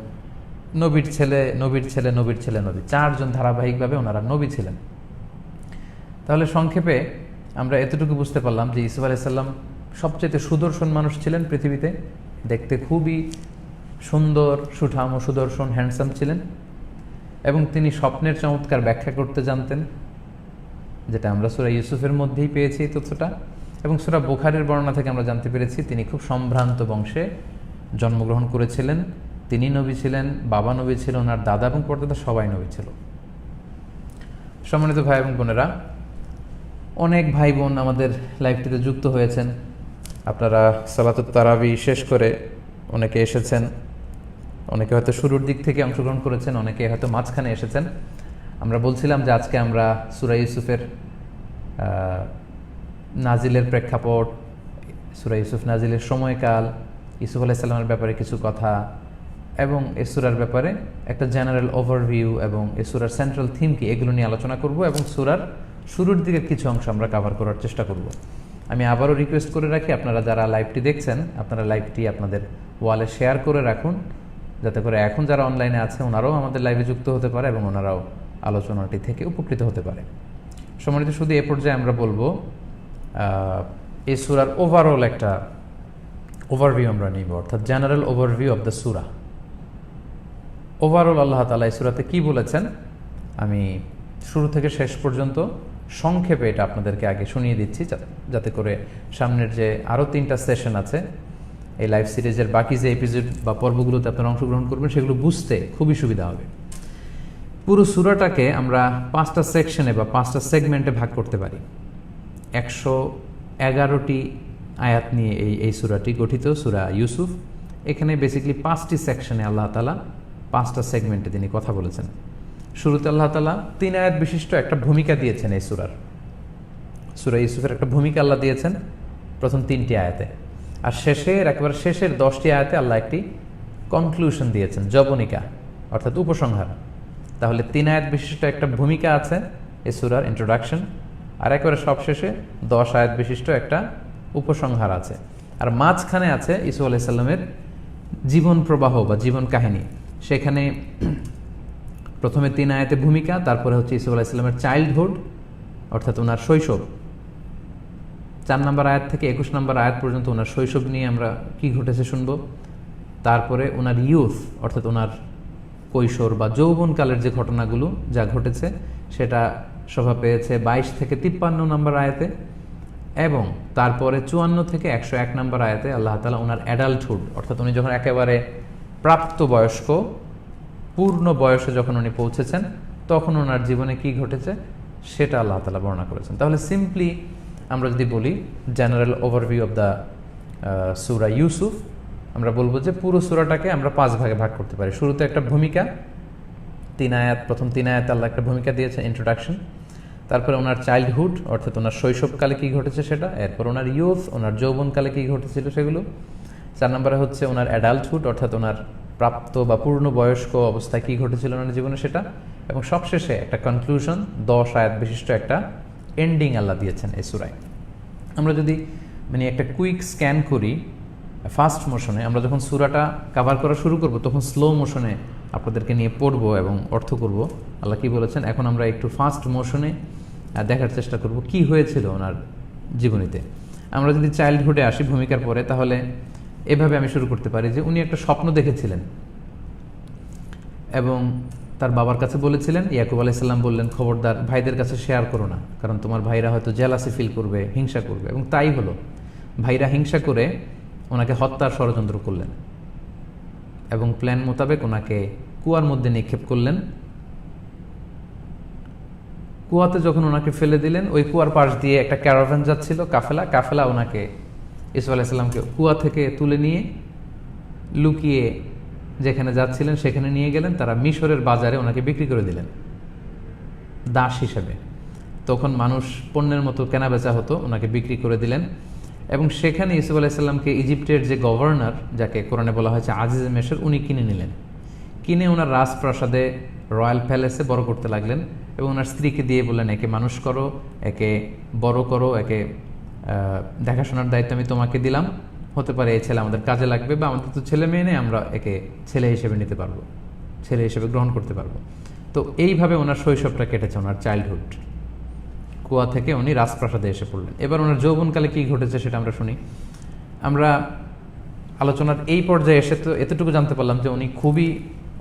নবীর ছেলে, নবীর ছেলে, নবীর ছেলে, নবী, চারজন ধারাবাহিকভাবে ওনারা নবী ছিলেন। তাহলে সংক্ষেপে আমরা এতটুকু বুঝতে পারলাম যে ইউসুফ আলাইহিস সালাম সবচেয়ে সুদর্শন মানুষ ছিলেন পৃথিবীতে, দেখতে খুবই সুন্দর, সুঠাম ও সুদর্শন, হ্যান্ডসাম ছিলেন। এবং তিনি স্বপ্নের চমৎকার ব্যাখ্যা করতে জানতেন, যেটা আমরা সূরা ইউসুফের মধ্যেই পেয়েছি এই তথ্যটা। এবং সূরা বুখারীর বর্ণনা থেকে আমরা জানতে পেরেছি তিনি খুব সম্ভ্রান্ত বংশে জন্মগ্রহণ করেছিলেন। তিনি নবী ছিলেন, বাবা নবী ছিল, ওনার দাদা এবং পরদাদা সবাই নবী ছিল। সম্মানিত ভাই এবং বোনেরা, অনেক ভাই বোন আমাদের লাইভটিতে যুক্ত হয়েছেন। আপনারা সালাতুত তারাবি শেষ করে অনেকে এসেছেন, অনেকে হয়তো শুরুর দিক থেকে অংশগ্রহণ করেছেন, অনেকে হয়তো মাঝখানে এসেছেন। আমরা বলছিলাম যে আজকে আমরা সূরা ইউসুফের নাজিলের প্রেক্ষাপট, সূরা ইউসুফ নাজিলের সময়কাল, ইউসুফ আলাইহিস সালামের ব্যাপারে কিছু কথা এবং এই সূরার ব্যাপারে একটা জেনারেল ওভারভিউ এবং এই সূরার সেন্ট্রাল থিম কি, এগুলো নিয়ে আলোচনা করব এবং সূরার শুরুর দিকের কিছু অংশ আমরা কভার করার চেষ্টা করব। আমি আবারও রিকোয়েস্ট করে রাখি, আপনারা যারা লাইভটি দেখছেন, আপনারা লাইভটি আপনাদের ওয়ালে শেয়ার করে রাখুন, যাতে করে এখন যারা অনলাইনে আছে ওনারাও আমাদের লাইভে যুক্ত হতে পারে এবং ওনারাও আলোচনাটি থেকে উপকৃত হতে পারে। সম্মানিত, শুধু এ পর্যায়ে আমরা বলবো এই সূরার ওভারঅল একটা ওভারভিউ আমরা নিব, অর্থাৎ general overview of the Surah. Overall Allah তাআলা এই সূরাতে কী বলেছেন আমি শুরু থেকে শেষ পর্যন্ত সংক্ষেপে এটা আপনাদেরকে আগে শুনিয়ে দিচ্ছি, যাতে করে সামনের যে আরও 3টা সেশন আছে এই লাইভ সিরিজের বাকি যে এপিসোড বা পর্বগুলোতে আপনারা অংশগ্রহণ করবেন সেগুলো বুঝতে খুবই সুবিধা হবে। পুরো সূরাটাকে আমরা 5টা সেকশনে বা 5টা সেগমেন্টে ভাগ করতে পারি। 111টি আয়াত নিয়ে এই সূরাটি গঠিত, সূরা ইউসুফ। এখানে বেসিক্যালি 5টি সেকশনে আল্লাহ তাআলা 5টা সেগমেন্টে তিনি কথা বলেছেন। শুরুতে আল্লাহ তাআলা 3 আয়াত বিশিষ্ট একটা ভূমিকা দিয়েছেন এই সূরার। সূরা ইউসুফের একটা ভূমিকা আল্লাহ দিয়েছেন প্রথম 3টি আয়াতে, আর একেবারে শেষের 10টি আয়াতে আল্লাহ একটি কনক্লুশন দিয়েছেন, জবনিকা অর্থাৎ উপসংহার। তাহলে 3 আয়াত বিশিষ্ট একটা ভূমিকা আছে এই সূরার, ইন্ট্রোডাকশন, আর একেবারে সবশেষে 10 আয়াত বিশিষ্ট একটা উপসংহার আছে। আর মাঝখানে আছে ইউসুফ আলাইহিস সালামের জীবন প্রবাহ বা জীবন কাহিনী। সেখানে প্রথমে 3 আয়াতে ভূমিকা, তারপরে হচ্ছে ইউসুফ আলাইহিস সালামের চাইল্ডহুড অর্থাৎ ওনার শৈশব, 4 নম্বর আয়াত থেকে 21 নম্বর আয়াত পর্যন্ত ওনার শৈশব নিয়ে আমরা কি ঘটেছে শুনব। তারপরে ওনার ইয়ুথ অর্থাৎ ওনার কৈশোর বা যৌবনকালের যে ঘটনাগুলো যা ঘটেছে সেটা শোভা পেয়েছে 22 থেকে 53 নম্বর আয়াতে, এবং তারপরে 54 থেকে 101 নম্বর আয়াতে আল্লাহ তাআলা ওনার অ্যাডাল্টহুড অর্থাৎ উনি যখন একেবারে প্রাপ্তবয়স্ক, পূর্ণ বয়সে যখন উনি পৌঁছেছেন তখন ওনার জীবনে কি ঘটেছে সেটা আল্লাহ তাআলা বর্ণনা করেছেন। তাহলে সিম্পলি আমরা যদি বলি general overview of the Surah Yusuf, আমরা বলবো যে পুরো সূরাটাকে আমরা 5 ভাগে ভাগ করতে পারি। শুরুতে একটা ভূমিকা, 3 আয়াত, প্রথম 3 আয়াতে আল্লাহ একটা ভূমিকা দিয়েছে, ইন্ট্রোডাকশন। তারপরে ওনার চাইল্ডহুড অর্থাৎ ওনার শৈশবকালে কী ঘটেছে সেটা, এরপর ওনার ইয়ুথ ওনার যৌবনকালে কী ঘটেছিল সেগুলো, 4 নম্বরে হচ্ছে ওনার অ্যাডাল্টহুড অর্থাৎ ওনার প্রাপ্ত বা পূর্ণ বয়স্ক অবস্থায় কী ঘটেছিল ওনার জীবনে সেটা, এবং সবশেষে একটা কনক্লুশন 10 আয়াত বিশিষ্ট একটা এন্ডিং আল্লাহ দিয়েছেন এই সূরায়। আমরা যদি মানে একটা কুইক স্ক্যান করি ফাস্ট মোশনে, আমরা যখন সূরাটা কভার করা শুরু করব তখন স্লো মোশনে আপনাদেরকে নিয়ে পড়বো এবং অর্থ করব আল্লাহ কী বলেছেন। এখন আমরা একটু ফাস্ট মোশনে দেখার চেষ্টা করব কি হয়েছিল ওনার জীবনীতে। আমরা যদি চাইল্ডহুডে আসি ভূমিকার পরে, তাহলে এভাবে আমি শুরু করতে পারি যে উনি একটা স্বপ্ন দেখেছিলেন এবং তার বাবার কাছে বলেছিলেন। ইয়াকুব আলাইহিস সালাম বললেন, খবরদার ভাইদের কাছে শেয়ার করো না, কারণ তোমার ভাইরা হয়তো জেলাসি ফিল করবে, হিংসা করবে। এবং তাই হলো, ভাইরা হিংসা করে ওনাকে হত্যার ষড়যন্ত্র করলেন এবং প্ল্যান মোতাবেক ওনাকে কুয়ার মধ্যে নিক্ষেপ করলেন। কুয়াতে যখন ওনাকে ফেলে দিলেন, ওই কুয়ার পাশ দিয়ে একটা ক্যারাভান যাচ্ছিল, কাফেলা ওনাকে ইউসুফ আলাইহিসসালামকে কুয়া থেকে তুলে নিয়ে লুকিয়ে যেখানে যাচ্ছিলেন সেখানে নিয়ে গেলেন, তারা মিশরের বাজারে ওনাকে বিক্রি করে দিলেন দাস হিসেবে। তখন মানুষ পণ্যের মতো কেনাবেচা হতো, ওনাকে বিক্রি করে দিলেন। এবং সেখানে ইউসুফ আলাইহিসসালামকে ইজিপ্টের যে গভর্নর, যাকে কোরআনে বলা হয়েছে আজিজ মিশর, উনি কিনে নিলেন। কিনে ওনার রাজপ্রাসাদে, রয়্যাল প্যালেসে বড় করতে লাগলেন এবং ওনার স্ত্রীকে দিয়ে বললেন, একে মানুষ করো, একে বড় করো, একে দেখাশোনার দায়িত্ব আমি তোমাকে দিলাম। হতে পারে এই ছেলে আমাদের কাজে লাগবে, বা আমাদের তো ছেলে মেয়ে নেই, আমরা একে ছেলে হিসেবে নিতে পারবো, ছেলে হিসেবে গ্রহণ করতে পারবো। তো এইভাবে ওনার শৈশবটা কেটেছে, ওনার চাইল্ডহুড। কুয়া থেকে উনি রাজপ্রাসাদে এসে পড়লেন। এবার ওনার যৌবনকালে কী ঘটেছে সেটা আমরা শুনি। আমরা আলোচনার এই পর্যায়ে এসে তো এতটুকু জানতে পারলাম যে উনি খুবই,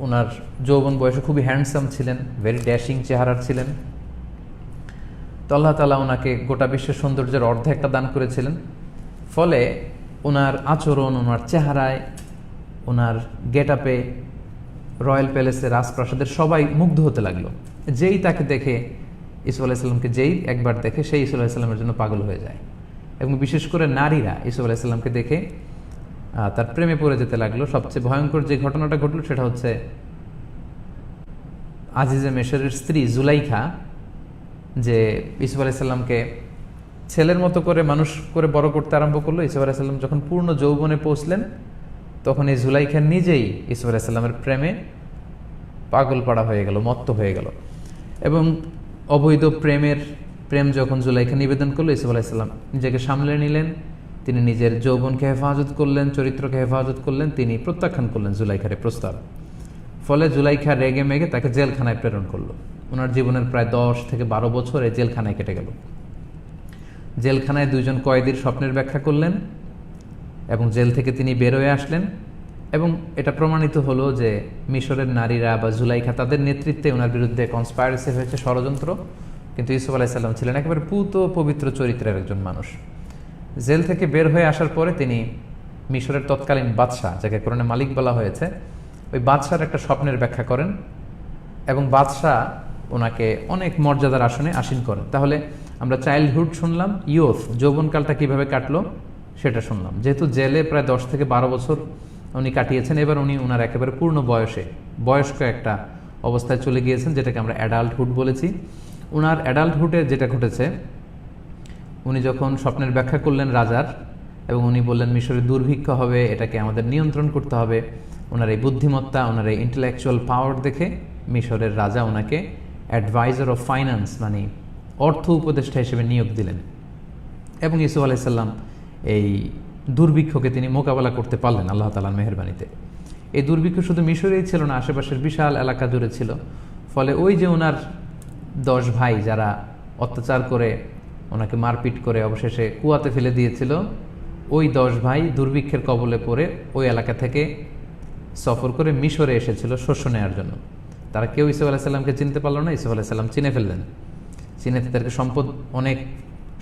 ওনার যৌবন বয়সে খুবই হ্যান্ডসাম ছিলেন, ভেরি ড্যাশিং চেহারার ছিলেন। তো আল্লাহ তাআলা ওনাকে গোটা বিশ্বের সৌন্দর্যের অর্ধেকটা দান করেছিলেন। ফলে ওনার আচরণ, ওনার চেহারায়, ওনার গেট আপে, রয়্যাল প্যালেসে, রাজপ্রাসাদের সবাই মুগ্ধ হতে লাগলো। যেই তাকে দেখে, ইউসুফ আলাইহিসসালামকে যেই একবার দেখে, সেই ইউসুফ আলাইহিসসালামের জন্য পাগল হয়ে যায়। এবং বিশেষ করে নারীরা ইউসুফ আলাইহিসসালামকে দেখে তার প্রেমে পড়ে যেতে লাগলো। সবচেয়ে ভয়ঙ্কর যে ঘটনাটা ঘটলো সেটা হচ্ছে আজিজে মিশরের স্ত্রী জুলাইখা, যে ইউসুফ আলাইহিসসালামকে ছেলের মতো করে মানুষ করে বড় করতে আরম্ভ করলো। ইউসুফ আলাইহিসসালাম যখন পূর্ণ যৌবনে পৌঁছলেন, তখন এই জুলাইখা নিজেই ইউসুফ আলাইহিসসালামের প্রেমে পাগল পাড়া হয়ে গেল, মত্ত হয়ে গেল। এবং অবৈধ প্রেম যখন জুলাইখা নিবেদন করলো, ইউসুফ আলাইহিসসালাম নিজেকে সামলে নিলেন। তিনি নিজের যৌবনকে হেফাজত করলেন, চরিত্রকে হেফাজত করলেন, তিনি প্রত্যাখ্যান করলেন জুলাইখার প্রস্তাব। ফলে জুলাইখা রেগে মেগে তাকে জেলখানায় প্রেরণ করলো। ওনার জীবনের প্রায় 10 থেকে 12 বছর এই জেলখানায় কেটে গেল। জেলখানায় 2 জন কয়েদির স্বপ্নের ব্যাখ্যা করলেন এবং জেল থেকে তিনি বের হয়ে আসলেন। এবং এটা প্রমাণিত হলো যে মিশরের নারীরা বা জুলাইখা, তাদের নেতৃত্বে ওনার বিরুদ্ধে কনস্পাইরেসি হয়েছে, ষড়যন্ত্র। কিন্তু ইউসুফ আলাইহিসসালাম ছিলেন একেবারে পূত পবিত্র চরিত্রের একজন মানুষ। জেল থেকে বের হয়ে আসার পরে তিনি মিশরের তৎকালীন বাদশাহ, যাকে কোরআনে মালিক বলা হয়েছে, ওই বাদশার একটা স্বপ্নের ব্যাখ্যা করেন এবং বাদশাহ ওনাকে অনেক মর্যাদার আসনে আসীন করেন। তাহলে আমরা চাইল্ডহুড শুনলাম, ইয়ুথ, যৌবনকালটা কিভাবে কাটলো সেটা শুনলাম। যেহেতু জেলে প্রায় 10 থেকে 12 বছর উনি কাটিয়েছেন, এবার উনি ওনার একেবারে পূর্ণ বয়সে, বয়স্ক একটা অবস্থায় চলে গিয়েছেন, যেটাকে আমরা অ্যাডাল্টহুড বলেছি। ওনার অ্যাডাল্টহুডে যেটা ঘটেছে, উনি যখন স্বপ্নের ব্যাখ্যা করলেন রাজার, এবং উনি বললেন মিশরে দুর্ভিক্ষ হবে, এটাকে আমাদের নিয়ন্ত্রণ করতে হবে, ওনার এই বুদ্ধিমত্তা, ওনার এই ইন্টেলেকচুয়াল পাওয়ার দেখে মিশরের রাজা ওনাকে অ্যাডভাইজার অফ ফাইন্যান্স, মানে অর্থ উপদেষ্টা হিসেবে নিয়োগ দিলেন। এবং ইউসুফ আলাইহিসসালাম এই দুর্ভিক্ষকে তিনি মোকাবেলা করতে পারলেন আল্লাহ তাআলার মেহেরবানিতে। এই দুর্ভিক্ষ শুধু মিশরেই ছিল না, আশেপাশের বিশাল এলাকা জুড়ে ছিল। ফলে ওই যে ওনার 10 ভাই যারা অত্যাচার করে, ওনাকে মারপিট করে অবশেষে কুয়াতে ফেলে দিয়েছিল, ওই 10 ভাই দুর্ভিক্ষের কবলে পড়ে ওই এলাকা থেকে সফর করে মিশরে এসেছিল শস্য নেওয়ার জন্য। তারা কেউ ইউসুফ আলাইহিসসালামকে চিনতে পারলো না। ইউসুফ আলাইহিসসালাম চিনে ফেললেন। চিনে তাদেরকে সম্পদ, অনেক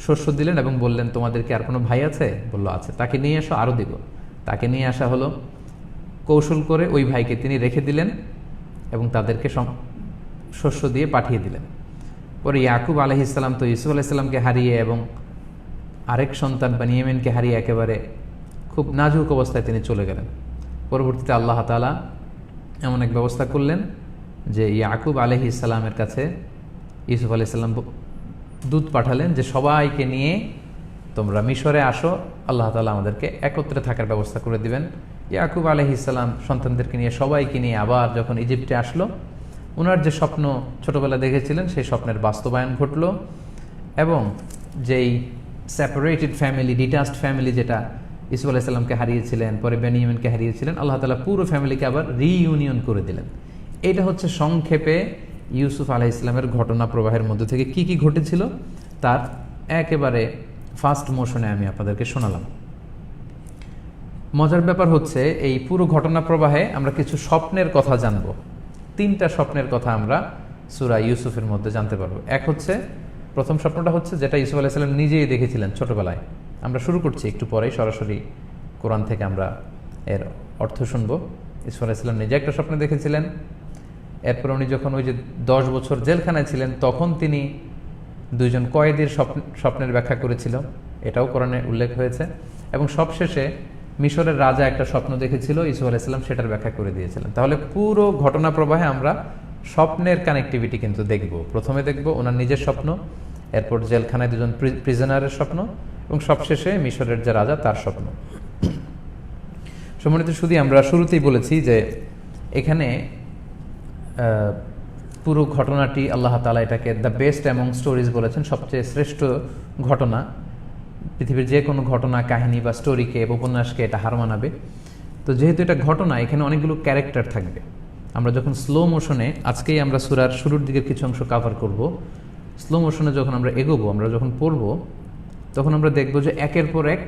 শস্য দিলেন এবং বললেন, তোমাদের কি আর কোনো ভাই আছে? বললো আছে। তাকে নিয়ে আসো, আরও দিব। তাকে নিয়ে আসা হলো। কৌশল করে ওই ভাইকে তিনি রেখে দিলেন এবং তাদেরকে শস্য দিয়ে পাঠিয়ে দিলেন। পরে ইয়াকুব আলাইহিসসালাম তো ইউসুফ আলাইহিসসালামকে হারিয়ে এবং আরেক সন্তান বেনিয়ামিনকে হারিয়ে একেবারে খুব নাজুক অবস্থায় তিনি চলে গেলেন। পরবর্তীতে আল্লাহ তাআলা এমন এক ব্যবস্থা করলেন যে ইয়াকুব আলাইহিসসালামের কাছে ইউসুফ আলাইহিসসালাম দূত পাঠালেন যে সবাইকে নিয়ে তোমরা মিশরে আসো, আল্লাহ তাআলা আমাদেরকে একত্রে থাকার ব্যবস্থা করে দিবেন। ইয়াকুব আলাইহিসসালাম সন্তানদেরকে নিয়ে, সবাইকে নিয়ে আবার যখন ইজিপ্টে আসলো, ওনার যে স্বপ্ন ছোটবেলা দেখেছিলেন সেই স্বপ্নের বাস্তবায়ন ঘটল। এবং যেই সেপারেটেড ফ্যামিলি, ডিটাচড ফ্যামিলি, যেটা ইউসুফ আলাইহিসসালামকে হারিয়েছিলেন, পরে বেনিয়ামিনকে হারিয়েছিলেন, আল্লাহ তাআলা পুরো ফ্যামিলিকে আবার রিইউনিয়ন করে দিলেন। এটা হচ্ছে সংক্ষেপে ইউসুফ আলাইহিসসালামের ঘটনা প্রবাহের মধ্যে থেকে কি কি ঘটেছিল তার একেবারে ফাস্ট মোশনে আমি আপনাদেরকে শোনালাম। মজার ব্যাপার হচ্ছে এই পুরো ঘটনা প্রবাহে আমরা কিছু স্বপ্নের কথা জানব। 3টা স্বপ্নের কথা আমরা সূরা ইউসুফের মধ্যে জানতে পারবো। এক হচ্ছে, প্রথম স্বপ্নটা হচ্ছে যেটা ইউসুফ আলাইহিসসালাম নিজেই দেখেছিলেন ছোটবেলায়। আমরা শুরু করছি একটু পরেই, সরাসরি কোরআন থেকে আমরা এর অর্থ শুনবো। ইউসুফ আলাইহিসসালাম নিজে একটা স্বপ্ন দেখেছিলেন। এরপর উনি যখন ওই যে 10 বছর জেলখানায় ছিলেন, তখন তিনি 2 জন কয়েদির স্বপ্নের ব্যাখ্যা করেছিল, এটাও কোরআনে উল্লেখ হয়েছে। এবং সবশেষে মিশরের রাজা একটা স্বপ্ন দেখেছিল, ইউসুফ আলাইহিস সালাম সেটার ব্যাখ্যা করে দিয়েছিলেন। তাহলে পুরো ঘটনা প্রবাহে আমরা স্বপ্নের কানেক্টিভিটি কিন্তু দেখব। প্রথমে দেখব ওনার নিজের স্বপ্ন, এরপর জেলখানায় দুজন প্রিজনারের স্বপ্ন, এবং সবশেষে মিশরের যে রাজা তার স্বপ্ন। সম্মানিত শুধু আমরা শুরুতেই বলেছি যে এখানে পুরো ঘটনাটি আল্লাহ তাআলা এটাকে দ্য বেস্ট অ্যামং স্টোরিজ বলেছেন, সবচেয়ে শ্রেষ্ঠ ঘটনা। পৃথিবীর যে কোনো ঘটনা, কাহিনী বা স্টোরিকে বা উপন্যাসকে এটা হার মানাবে। তো যেহেতু এটা ঘটনা, এখানে অনেকগুলো ক্যারেক্টার থাকবে। আমরা যখন স্লো মোশনে, আজকেই আমরা সূরার শুরুর দিকের কিছু অংশ কভার করব, স্লো মোশনে যখন আমরা এগোবো, আমরা যখন পড়ব, তখন আমরা দেখব যে একের পর এক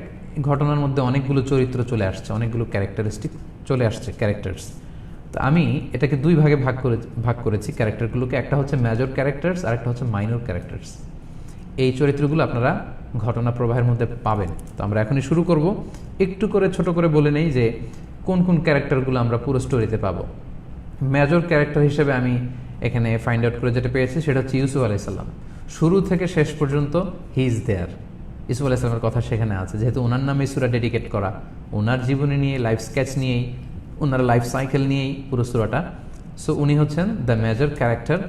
ঘটনার মধ্যে অনেকগুলো চরিত্র চলে আসছে, অনেকগুলো ক্যারেক্টারিস্টিক চলে আসছে, ক্যারেক্টার্স। তো আমি এটাকে দুই ভাগে ভাগ করেছি ক্যারেক্টারগুলোকে। একটা হচ্ছে মেজর ক্যারেক্টার্স আর একটা হচ্ছে মাইনর ক্যারেক্টার্স। এই চরিত্রগুলো আপনারা ঘটনা প্রবাহের মধ্যে পাবেন। তো আমরা এখনই শুরু করব। একটু করে ছোট করে বলে নেই যে কোন কোন ক্যারেক্টারগুলো আমরা পুরো স্টোরিতে পাবো। মেজর ক্যারেক্টার হিসেবে আমি এখানে ফাইন্ড আউট করে যেটা পেয়েছি সেটা হচ্ছে ইউসুফ আলাইহিস সালাম। শুরু থেকে শেষ পর্যন্ত হি ইজ দেয়ার। ইউসুফ আলাইহিস সালামের কথা সেখানে আছে, যেহেতু ওনার নামে সূরা ডেডিকেট করা, ওনার জীবনী নিয়ে, লাইফ স্কেচ নিয়েই, ওনার লাইফ সাইকেল নিয়েই পুরো সূরাটা। সো উনি হচ্ছেন the major character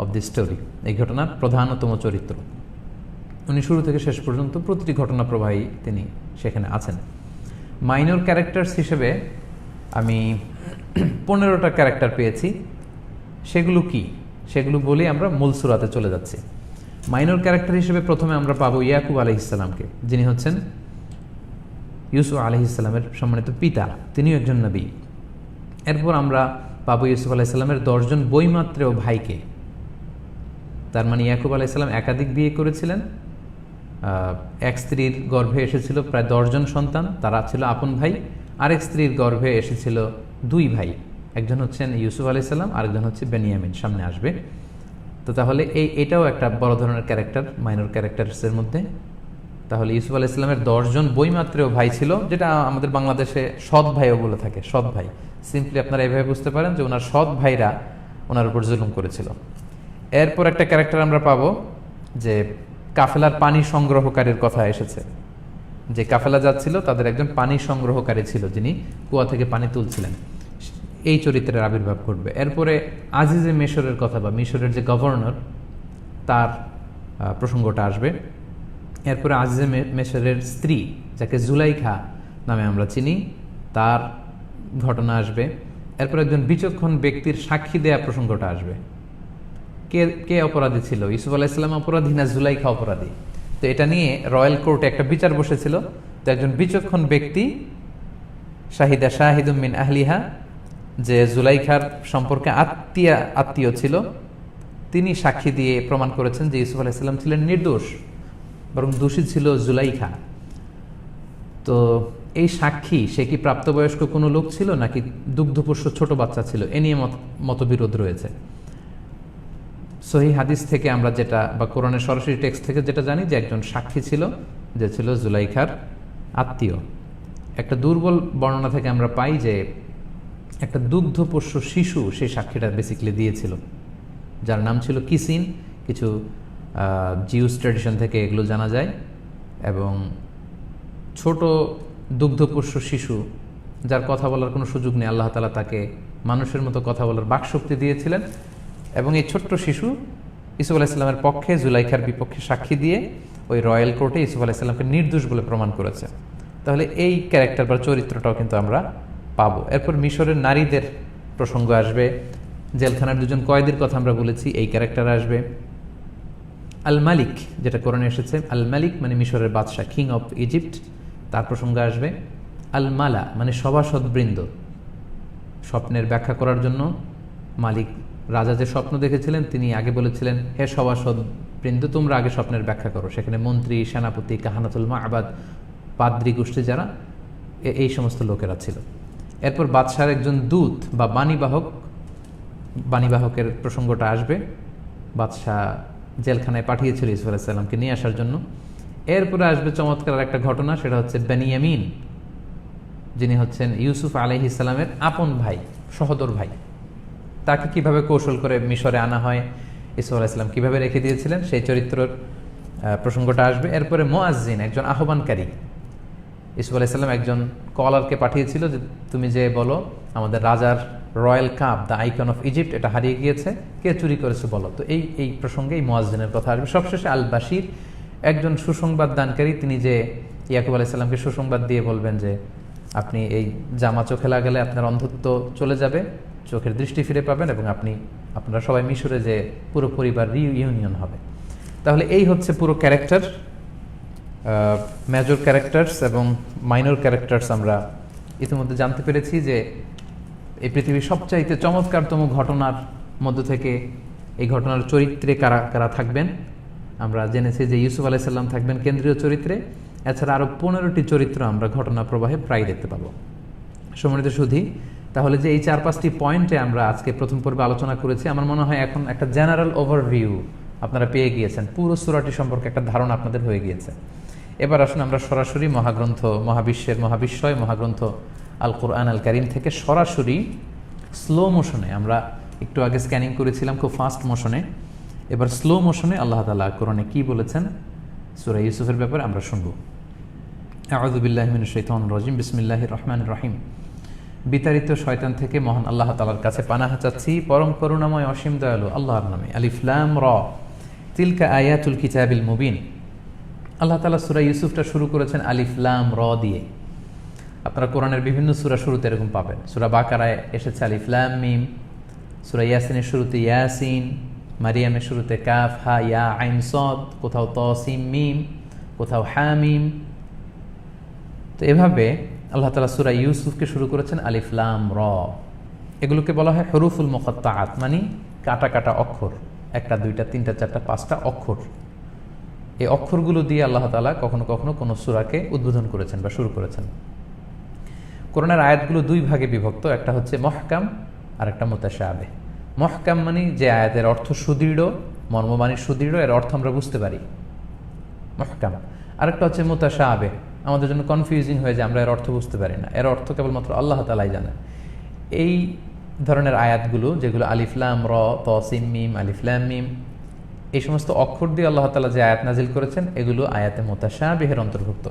of the story, এই ঘটনার প্রধানতম চরিত্র। উনি শুরু থেকে শেষ পর্যন্ত প্রতিটি ঘটনা প্রবাহী তিনি সেখানে আছেন। মাইনর ক্যারেক্টার্স হিসেবে আমি 15টা ক্যারেক্টার পেয়েছি। সেগুলো কি, সেগুলো বলেই আমরা মূল সূরাতে চলে যাচ্ছি। মাইনর ক্যারেক্টার হিসেবে প্রথমে আমরা পাবো ইয়াকুব আলাইহিস সালামকে, যিনি হচ্ছেন ইউসুফ আলাইহিস সালামের সম্মানিত পিতা, তিনিও একজন নবী। এরপর আমরা পাবো ইউসুফ আলাইহিস সালামের 10 জন বৈমাত্রেয় ভাইকে। তার মানে ইয়াকুব আলাইহিস সালাম একাধিক বিয়ে করেছিলেন। এক স্ত্রীর গর্ভে এসেছিল প্রায় 10 জন সন্তান, তারা ছিল আপন ভাই। আরেক স্ত্রীর গর্ভে এসেছিল 2 ভাই, একজন হচ্ছেন ইউসুফ আলাইহিস সালাম, আরেকজন হচ্ছে বেনিয়ামিন, সামনে আসবে। তো তাহলে এটাও একটা বড় ধরনের ক্যারেক্টার মাইনর ক্যারেক্টার্সের মধ্যে। তাহলে ইউসুফ আলাইহিস সালামের 10 জন বৈমাত্রেয় ভাই ছিল, যেটা আমাদের বাংলাদেশে সৎ ভাইও বলে থাকে, সৎ ভাই। সিম্পলি আপনারা এভাবে বুঝতে পারেন যে ওনার সৎ ভাইরা ওনার উপর জুলুম করেছিল। এরপর একটা ক্যারেক্টার আমরা পাবো যে কাফেলার পানি সংগ্রহকারীর কথা এসেছে। যে কাফেলা যাচ্ছিল তাদের একজন পানি সংগ্রহকারী ছিল, যিনি কুয়া থেকে পানি তুলছিলেন। এই চরিত্রের আবির্ভাব ঘটবে। এরপরে আজিজে মিশরের কথা বা মিশরের যে গভর্নর, তার প্রসঙ্গটা আসবে। এরপরে আজিজে মিশরের স্ত্রী, যাকে জুলাইখা নামে আমরা চিনি, তার ঘটনা আসবে। এরপর একজন বিচক্ষণ ব্যক্তির সাক্ষী দেয়া প্রসঙ্গটা আসবে। কে কে অপরাধী ছিল, ইউসুফ আলাইহিস সালাম অপরাধী না জুলাইখা অপরাধী? তো এটা নিয়ে রয়্যাল কোর্টে একটা বিচার বসেছিল। তো একজন বিচক্ষণ ব্যক্তি, শাহিদা শাহিদুম মিন আহলিহা, যে জুলাইখার সম্পর্কে আত্মীয় ছিল, তিনি সাক্ষী দিয়ে প্রমাণ করেছেন যে ইউসুফ আলাইহিস সালাম ছিলেন নির্দোষ, বরং দোষী ছিল জুলাইখা। তো এই সাক্ষী, সে কি প্রাপ্তবয়স্ক কোনো লোক ছিল নাকি দুগ্ধপোষ্য ছোট বাচ্চা ছিল, এ নিয়ে মতবিরোধ রয়েছে। সহিহ হাদিস থেকে আমরা যেটা, বা কোরআনের সরাসরি টেক্সট থেকে যেটা জানি, যে একজন সাক্ষী ছিল, যে ছিল জুলাইখার আত্মীয়। একটা দুর্বল বর্ণনা থেকে আমরা পাই যে একটা দুগ্ধপোষ্য শিশু সেই সাক্ষীটা বেসিক্যালি দিয়েছিল, যার নাম ছিল কিসিন। কিছু জিউস ট্র্যাডিশন থেকে এগুলো জানা যায়। এবং ছোট দুগ্ধপোষ্য শিশু, যার কথা বলার কোনো সুযোগ নেই, আল্লাহ তাআলা তাকে মানুষের মতো কথা বলার বাকশক্তি দিয়েছিলেন। এবং এই ছোট্ট শিশু ইউসুফ আলাইহিস সালামের পক্ষে, জুলাইখার বিপক্ষে সাক্ষী দিয়ে ওই রয়্যাল কোর্টে ইউসুফ আলাইহিস সালামকে নির্দোষ বলে প্রমাণ করেছে। তাহলে এই ক্যারেক্টার বা চরিত্রটাও কিন্তু আমরা পাবো। এরপর মিশরের নারীদের প্রসঙ্গ আসবে। জেলখানার 2 জন কয়েদির কথা আমরা বলেছি, এই ক্যারেক্টার আসবে। আল মালিক, যেটা কোরআনে এসেছে, আল মালিক মানে মিশরের বাদশাহ, কিং অফ ইজিপ্ট, তার প্রসঙ্গ আসবে। আল মালা মানে সভাসদবৃন্দ, স্বপ্নের ব্যাখ্যা করার জন্য মালিক, রাজা যে স্বপ্ন দেখেছিলেন, তিনি আগে বলেছিলেন, হে সভাসদবৃন্দ, তোমরা আগে স্বপ্নের ব্যাখ্যা করো। সেখানে মন্ত্রী, সেনাপতি, কাহানাতুল মা'বাদ, পাদ্রী গোষ্ঠী যারা, এই সমস্ত লোকেরা ছিল। এরপর বাদশার একজন দূত বা বাণীবাহকের প্রসঙ্গটা আসবে। বাদশাহ জেলখানায় পাঠিয়েছিল ইউসুফ আলাইহিস সালামকে নিয়ে আসার জন্য। এরপরে আসবে চমৎকার একটা ঘটনা, সেটা হচ্ছে বেনিয়ামিন, যিনি হচ্ছেন ইউসুফ আলাইহিস সালামের আপন ভাই, সহোদর ভাই। তাকে কিভাবে কৌশল করে মিশরে আনা হয়, ইউসুফ আলাইহিস সালাম কিভাবে রেখে দিয়েছিলেন, সেই চরিত্রের প্রসঙ্গটা আসবে। এরপরে মুআজ্জিন, একজন আহ্বানকারী, ইউসুফ আলাইহিস সালাম একজন কলারকে পাঠিয়েছিল যে তুমি যে বলো আমাদের রাজার royal cup the icon of Egypt এটা হারিয়ে গিয়েছে, কে চুরি করেছে বলো। তো এই প্রসঙ্গে এই মুয়াজ্জিনের কথা আসবে। সবশেষে আল বাশির একজন সুসংবাদ দানকারী, তিনি যে ইয়াকুব আলাইহিস সালামকে সুসংবাদ দিয়ে বলবেন যে আপনি এই জামা চোখে লাগালে আপনার অন্ধত্ব চলে যাবে, চোখের দৃষ্টি ফিরে পাবেন এবং আপনারা সবাই মিশরে যে পুরো পরিবার রিইউনিয়ন হবে। তাহলে এই হচ্ছে পুরো ক্যারেক্টার, মেজর ক্যারেক্টার্স এবং মাইনর ক্যারেক্টার্স। আমরা ইতিমধ্যে জানতে পেরেছি যে এই পৃথিবীর সবচাইতে চমৎকারতম ঘটনার মধ্য থেকে এই ঘটনার চরিত্রে কারা কারা থাকবেন। আমরা জেনেছি যে ইউসুফ আলাইহিস সালাম থাকবেন কেন্দ্রীয় চরিত্রে, এছাড়া আরও 15টি চরিত্র আমরা ঘটনা প্রবাহে প্রায় দেখতে পাবো। সম্মানিত সুধী, তাহলে যে এই 4-5টি পয়েন্টে আমরা আজকে প্রথম পর্বে আলোচনা করেছি, আমার মনে হয় এখন একটা জেনারেল ওভারভিউ আপনারা পেয়ে গিয়েছেন, পুরো সূরাটি সম্পর্কে একটা ধারণা আপনাদের হয়ে গিয়েছে। এবার আসুন আমরা সরাসরি মহাগ্রন্থ, মহাবিশ্বের মহাবিশ্বয় মহাগ্রন্থ আল কোরআন আল কারীম থেকে সরাসরি স্লো মোশনে, আমরা একটু আগে স্ক্যানিং করেছিলাম খুব ফাস্ট মোশনে, এবার স্লো মোশনে আল্লাহ তাআলা কোরআনে কি বলেছেন সূরা ইউসুফের ব্যাপারে আমরা শুনব। আউযু বিল্লাহি মিনাশ শাইতানির রাজিম, বিসমিল্লাহির রহমানির রহিম। বিতাড়িত শয়তান থেকে মহান আল্লাহ তাআলার কাছে পানাহ চাচ্ছি, পরম করুণাময় অসীম দয়ালু আল্লাহর নামে। আলিফ লাম রা তিলকা আয়াতুল কিতাবিল মুবিন। আল্লাহ তাআলা সূরা ইউসুফটা শুরু করেছেন আলিফ লাম র দিয়ে। আপনারা কোরআনের বিভিন্ন সূরা শুরুতে এরকম পাবেন। সূরা বাকারায় এসেছে আলিফ লাম মিম, সূরা ইয়াসিনের শুরুতে ইয়াসিন, মারিয়ামের শুরুতে কাফ হা ইয়া আইন সদ, কোথাও তসিম মিম, কোথাও হামিম। তো এভাবে আল্লাহ তাআলা সূরা ইউসুফকে শুরু করেছেন আলিফ লাম র। এগুলোকে বলা হয় হুরুফুল মুকাত্তাআত, মানে কাটা কাটা অক্ষর, 1টা 2টা 3টা 4টা 5টা অক্ষর। এই অক্ষরগুলো দিয়ে আল্লাহ তাআলা কখনো কখনো কোনো সূরাকে উদ্বোধন করেছেন বা শুরু করেছেন। কোরআনের আয়াতগুলো 2 ভাগে বিভক্ত, একটা হচ্ছে মহকাম আর একটা মুতাশাবিহ। মহকাম মানে যে আয়াতের অর্থ সুদৃঢ়, মর্মবাণী সুদৃঢ়, এর অর্থ আমরা বুঝতে পারি, মহকাম। আরেকটা হচ্ছে মুতাশাবিহ, আমাদের জন্য কনফিউজিং হয়ে যায়, আমরা এর অর্থ বুঝতে পারি না, এর অর্থ কেবলমাত্র আল্লাহ তাআলাই জানেন। এই ধরনের আয়াতগুলো যেগুলো আলিফ লাম র, তসিম মিম, আলিফ লাম মিম, এই সমস্ত অক্ষর দিয়ে আল্লাহ তাআলা যে আয়াত নাজিল করেছেন এগুলো আয়াতে মুতাশাবিহের অন্তর্ভুক্ত,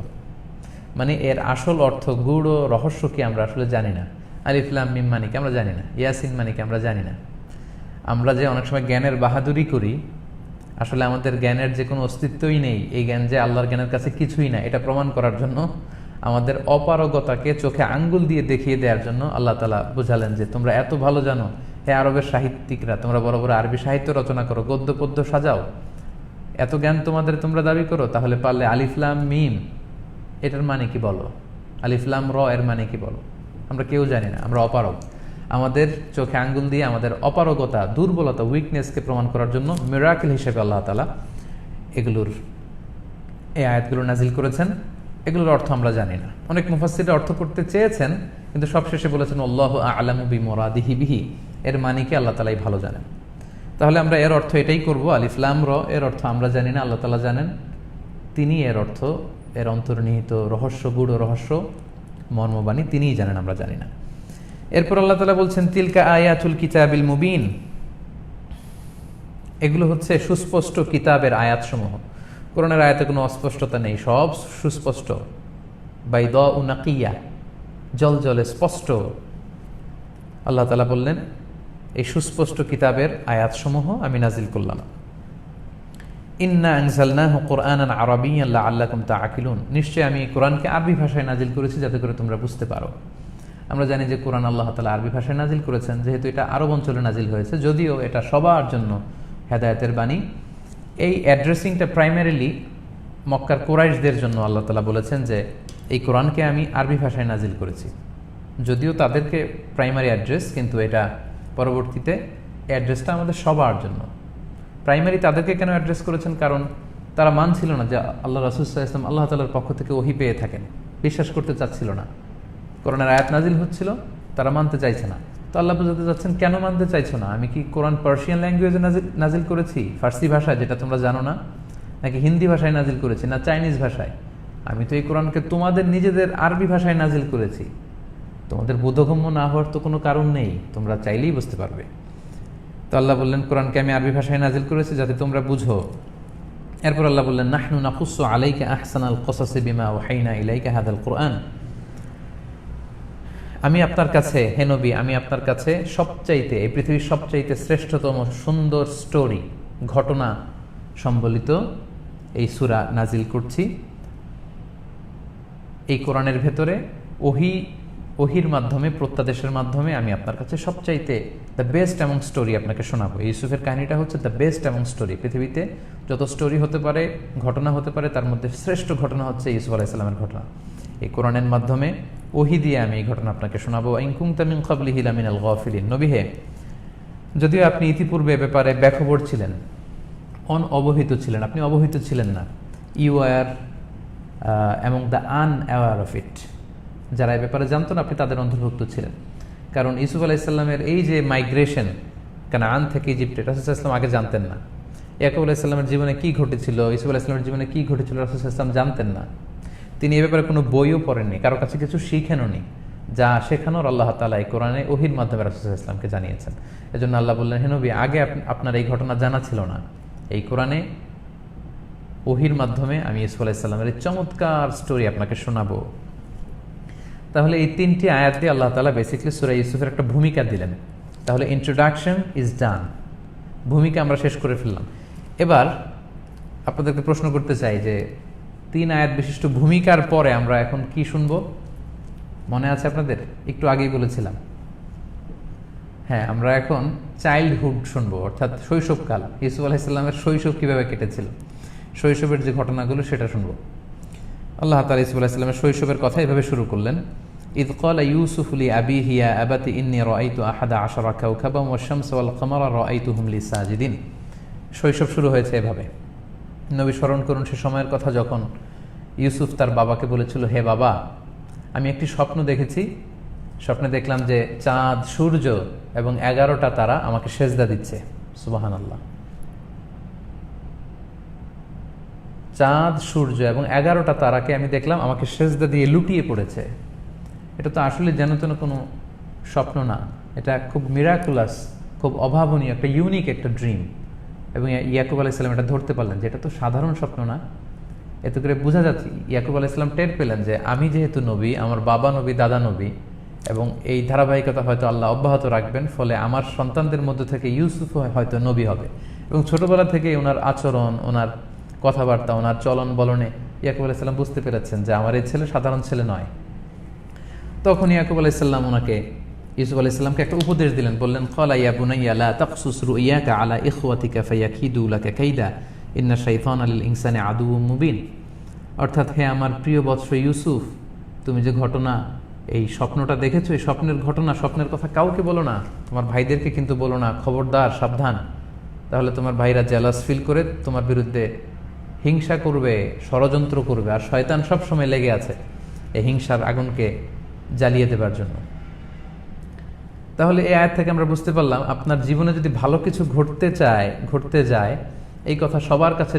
মানে এর আসল অর্থ গূঢ় রহস্য কি আমরা আসলে জানি না। আলিফ লাম মিম মানে কি আমরা জানি না, ইয়াসিন মানে কি আমরা জানি না। আমরা যে অনেক সময় জ্ঞানের বাহাদুরি করি, আসলে আমাদের জ্ঞানের যে কোনো অস্তিত্বই নেই, এই জ্ঞান যে আল্লাহর জ্ঞানের কাছে কিছুই না, এটা প্রমাণ করার জন্য আমাদের অপারগতাকে চোখে আঙ্গুল দিয়ে দেখিয়ে দেওয়ার জন্য আল্লাহ তাআলা বুঝালেন যে তোমরা এত ভালো জানো, হে আরবের সাহিত্যিকরা, তোমরা বড় বড় আরবি সাহিত্য রচনা করো, গদ্য পদ্য সাজাও, এত জ্ঞান তোমরা দাবি করো, তাহলে পারলে আলিফ লাম মিম এটার মানে কি বলো, আলিফ লাম র এর মানে কি বলো। আমরা কেউ জানি না, আমরা অপারগ। আমাদের চোখে আঙ্গুল দিয়ে আমাদের অপারগতা, দুর্বলতা, উইকনেসকে প্রমাণ করার জন্য মিরাকেল হিসেবে আল্লাহ তাআলা এই আয়াতগুলো নাজিল করেছেন। এগুলোর অর্থ আমরা জানি না। অনেক মুফাসসিররা অর্থ করতে চেয়েছেন, কিন্তু সবশেষে বলেছেন আল্লাহু আ'লামু বিমুরাদিহি বিহি, এর মানে কি আল্লাহ তাআলাই ভালো জানেন। তাহলে আমরা এর অর্থ এটাই করব, আলিফ লাম র এর অর্থ আমরা জানি না, আল্লাহ তাআলা জানেন। তিনি এর অর্থ, এর অন্তর্নিহিত রহস্য, গূঢ় রহস্য, মর্মবাণী তিনিই জানেন, আমরা জানি না। এরপর আল্লাহ তাআলা বলছেন তিলকা আয়াতুল কিতাবিল মুবিন, এগুলো হচ্ছে সুস্পষ্ট কিতাবের আয়াতসমূহ। কোরআনের আয়াতে কোনো অস্পষ্টতা নেই, সব সুস্পষ্ট, বাইদা উ নাকিয়া, জল জলে স্পষ্ট। আল্লাহ তাআলা বললেন এই সুস্পষ্ট কিতাবের আয়াতসমূহ আমি নাজিল করলাম। ইন্না আনজালনাহু কুরআনান আরাবিয়্যান লাআল্লাকুম তাআকিলুন, নিশ্চয় আমি কোরআনকে আরবি ভাষায় নাজিল করেছি যাতে করে তোমরা বুঝতে পারো। আমরা জানি যে কোরআন আল্লাহ তাআলা আরবি ভাষায় নাজিল করেছেন, যেহেতু এটা আরব অঞ্চলে নাজিল হয়েছে, যদিও এটা সবার জন্য হেদায়েতের বাণী। এই অ্যাড্রেসিংটা প্রাইমারিলি মক্কার কুরাইশদের জন্য আল্লাহ তাআলা বলেছেন যে এই কোরআনকে আমি আরবি ভাষায় নাজিল করেছি, যদিও তাদেরকে প্রাইমারি অ্যাড্রেস, কিন্তু এটা পরবর্তীতে অ্যাড্রেসটা আমাদের সবার জন্য। প্রাইমারি তাদেরকে কেন অ্যাড্রেস করেছেন? কারণ তারা মানছিল না যে আল্লাহ রাসূল সাল্লাল্লাহু আলাইহি ওয়াসাল্লাম আল্লাহ তাআলার পক্ষ থেকে ওহী পেয়ে থাকেন, বিশ্বাস করতে চাচ্ছিল না। কোরআনের আয়াত নাজিল হচ্ছিল, তারা মানতে চাইছে না। তো আল্লাহ বুঝাতে চাচ্ছেন কেন মানতে চাইছো না? আমি কি কোরআন পার্সিয়ান ল্যাঙ্গুয়েজে নাজিল করেছি, ফার্সি ভাষায় যেটা তোমরা জানো না, নাকি হিন্দি ভাষায় নাজিল করেছি, না চাইনিজ ভাষায়? আমি তো এই কোরআনকে তোমাদের নিজেদের আরবি ভাষায় নাজিল করেছি। তোমাদের বোধগম্য না হওয়ার তো কোনো কারণ নেই, তোমরা চাইলেই বুঝতে পারবে। তো আল্লাহ বললেন কোরআনকে আমি আরবি ভাষায় নাজিল করেছি যাতে তোমরা বুঝো। এরপর আল্লাহ বললেন, নাহনু নাকুসু আলাইকা আহসানাল কসাসি বিমা ওয়াহাইনা ইলাইকা হাদাল কুরআন। আমি আপনার কাছে, হে নবী, আমি আপনার কাছে সবচাইতে, এই পৃথিবীর সবচাইতে শ্রেষ্ঠতম সুন্দর স্টোরি, ঘটনা সম্বলিত এই সূরা নাজিল করছি। এই কোরআনের ভেতরে ওহির মাধ্যমে, প্রত্যাদেশের মাধ্যমে আমি আপনার কাছে সবচাইতে দ্য বেস্ট এমং স্টোরি আপনাকে শোনাবো। ইউসুফের কাহিনীটা হচ্ছে দ্য বেস্ট এমং স্টোরি। পৃথিবীতে যত স্টোরি হতে পারে, ঘটনা হতে পারে, তার মধ্যে শ্রেষ্ঠ ঘটনা হচ্ছে ইউসুফ আলাইহিস সালামের ঘটনা। এই কোরআনের মাধ্যমে ওহি দিয়ে আমি এই ঘটনা আপনাকে শোনাবো। ইন কুনতা মিন ক্বাবলিহি লামিনাল গাফিলিন। নবী হে, যদিও আপনি ইতিপূর্বে এ ব্যাপারে বেখবর ছিলেন, অবহিত ছিলেন, আপনি অবহিত ছিলেন না। You are among the unaware of it. যারা এ ব্যাপারে জানতো না, আপনি তাদের অন্তর্ভুক্ত ছিলেন। কারণ ইউসুফ আলাইহিস সালামের এই যে মাইগ্রেশন কানাআন থেকে ইজিপ্টে, রাসূল সাল্লাল্লাহু আলাইহি ওয়াসাল্লাম আগে জানতেন না। ইয়াকুব আলাইহিস সালামের জীবনে কী ঘটেছিল, ইউসুফ আলাইহিস সালামের জীবনে কী ঘটেছিল, রাসূল সাল্লাল্লাহু আলাইহি ওয়াসাল্লাম জানতেন না। তিনি এ ব্যাপারে কোনো বইও পড়েননি, কারো কাছে কিছু শিখেননি। যা শেখানোর আল্লাহ তাআলা এই কোরআনে ওহির মাধ্যমে রাসূল সাল্লাল্লাহু আলাইহি ওয়াসাল্লামকে জানিয়েছেন। এজন্য আল্লাহ বললেন, হে নবী, আগে আপনার এই ঘটনা জানা ছিল না। এই কোরআনে ওহির মাধ্যমে আমি ইউসুফ আলাইহিস সালামের এই চমৎকার স্টোরি আপনাকে শোনাবো। তাহলে এই তিনটি আয়াত দিয়ে আল্লাহ তাআলা বেসিক্যালি সূরা ইউসুফের একটা ভূমিকা দিলেন। তাহলে ইন্ট্রোডাকশন ইজ ডান, ভূমিকা আমরা শেষ করে ফেললাম। এবার আপনাদেরকে প্রশ্ন করতে চাই যে 3 আয়াত বিশিষ্ট ভূমিকার পরে আমরা এখন কি শুনবো? মনে আছে আপনাদের? একটু আগেই বলেছিলাম, হ্যাঁ, আমরা এখন চাইল্ডহুড শুনবো, অর্থাৎ শৈশবকাল। ইউসুফ আলাইহিস সালামের শৈশব কিভাবে কেটেছিল, শৈশবের যে ঘটনাগুলো সেটা শুনবো। আল্লাহ তাআলা ইউসুফ আলাইহিস সালামের শৈশবের কথা এভাবে শুরু করলেন, ইয ক্বালা ইউসুফু লি আবিহি ইয়া আবাতি ইন্নী রাআইতু আহাদা আশারা কাওকাবান ওয়াশ-শামসা ওয়াল কামারা রাআইতুহুম লি সাজিদিন। শৈশব শুরু হয়েছে এভাবে। নবী স্মরণ করুন সে সময়ের কথা যখন ইউসুফ তার বাবাকে বলেছিল, হে বাবা, আমি একটি স্বপ্ন দেখেছি। স্বপ্নে দেখলাম যে চাঁদ, সূর্য এবং 11টা তারা আমাকে সেজদা দিচ্ছে। সুবহানাল্লাহ। চাঁদ, সূর্য এবং 11টা তারাকে আমি দেখলাম আমাকে সেজদা দিয়ে লুটিয়ে পড়েছে। এটা তো আসলে যেন তেন কোনো স্বপ্ন না, এটা খুব মিরাকুলাস, খুব অভাবনীয়, একটা ইউনিক একটা ড্রিম। এবং ইয়াকুব আলাইহিস সালাম এটা ধরতে পারলেন যে এটা তো সাধারণ স্বপ্ন না। এতে করে বোঝা যাচ্ছে, ইয়াকুব আলাইহিস সালাম টের পেলেন যে আমি যেহেতু নবী, আমার বাবা নবী, দাদা নবী, এবং এই ধারাবাহিকতা হয়তো আল্লাহ অব্যাহত রাখবেন, ফলে আমার সন্তানদের মধ্যে থেকে ইউসুফ হয়তো নবী হবে। এবং ছোটবেলা থেকে ওনার আচরণ, ওনার কথাবার্তা, ওনার চলন বলনে ইয়াকুব আলাইহিস সালাম বুঝতে পেরেছেন যে আমার এই ছেলে সাধারণ ছেলে নয়। তখন ইয়াকুব আলাইহিস সালাম ওনাকে, ইউসুফ আলাইহিস সালামকে একটা উপদেশ দিলেন, বললেন, ক্বালা ইয়া বুনাইয়া লা তাকসুস রুইয়াকা আলা ইখওয়াতিকা ফায়াকিদু লাকা কাইদা ইন্না শাইতানা লিল ইনসানি আদুউম মুবিন। অর্থাৎ, হে আমার প্রিয় বৎস ইউসুফ, তুমি যে ঘটনা, এই স্বপ্নটা দেখেছো, এই স্বপ্নের ঘটনা, স্বপ্নের কথা কাউকে বলো না, তোমার ভাইদেরকে কিন্তু বলো না, খবরদার, সাবধান। তাহলে তোমার ভাইরা জেলাস ফিল করে তোমার বিরুদ্ধে হিংসা করবে, ষড়যন্ত্র করবে। আর শয়তান সবসময় লেগে আছে এই হিংসার আগুনকে জ্বালিয়ে দেবার জন্য। তাহলে এই আয়াত থেকে আমরা বুঝতে পারলাম, আপনার জীবনে যদি ভালো কিছু ঘটতে যায়, এই কথা সবার কাছে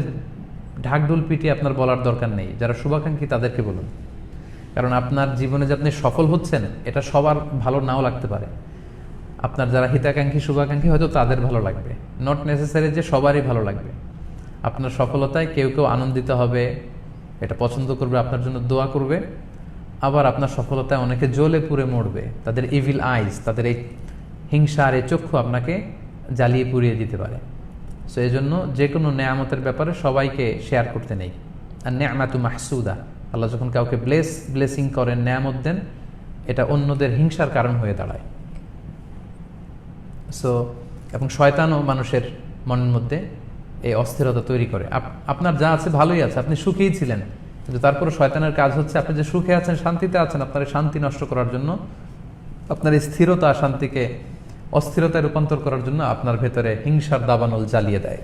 ঢাকঢোল পিটিয়ে আপনার বলার দরকার নেই। যারা শুভাকাঙ্ক্ষী তাদেরকে বলুন, কারণ আপনার জীবনে যে আপনি সফল হচ্ছেন এটা সবার ভালো নাও লাগতে পারে। আপনার যারা হিতাকাঙ্ক্ষী, শুভাকাঙ্ক্ষী, হয়তো তাদের ভালো লাগবে, নট নেসেসারি যে সবারই ভালো লাগবে। আপনার সফলতায় কেউ কেউ আনন্দিত হবে, এটা পছন্দ করবে, আপনার জন্য দোয়া করবে। আবার আপনার সফলতায় অনেকে জ্বলে পুড়ে মরবে, তাদের ইভিল আইজ, তাদের এই হিংসার এই চক্ষু আপনাকে জ্বালিয়ে পুড়িয়ে দিতে পারে। সো এই জন্য যে কোনো নেয়ামতের ব্যাপারে সবাইকে শেয়ার করতে নেই। আর নেয়ামাতু মাহসুদা, আল্লাহ যখন কাউকে ব্লেসিং করেন, নেয়ামত দেন, এটা অন্যদের হিংসার কারণ হয়ে দাঁড়ায়। সো এবং শয়তানও মানুষের মনের মধ্যে এই অস্থিরতা তৈরি করে। আপনার যা আছে ভালোই আছে, আপনি সুখেই ছিলেন, কিন্তু তারপরে শয়তানের কাজ হচ্ছে আপনি যে সুখে আছেন, শান্তিতে আছেন, আপনার এই শান্তি নষ্ট করার জন্য, আপনার এই স্থিরতা, শান্তিকে অস্থিরতায় রূপান্তর করার জন্য আপনার ভেতরে হিংসার দাবানল জ্বালিয়ে দেয়।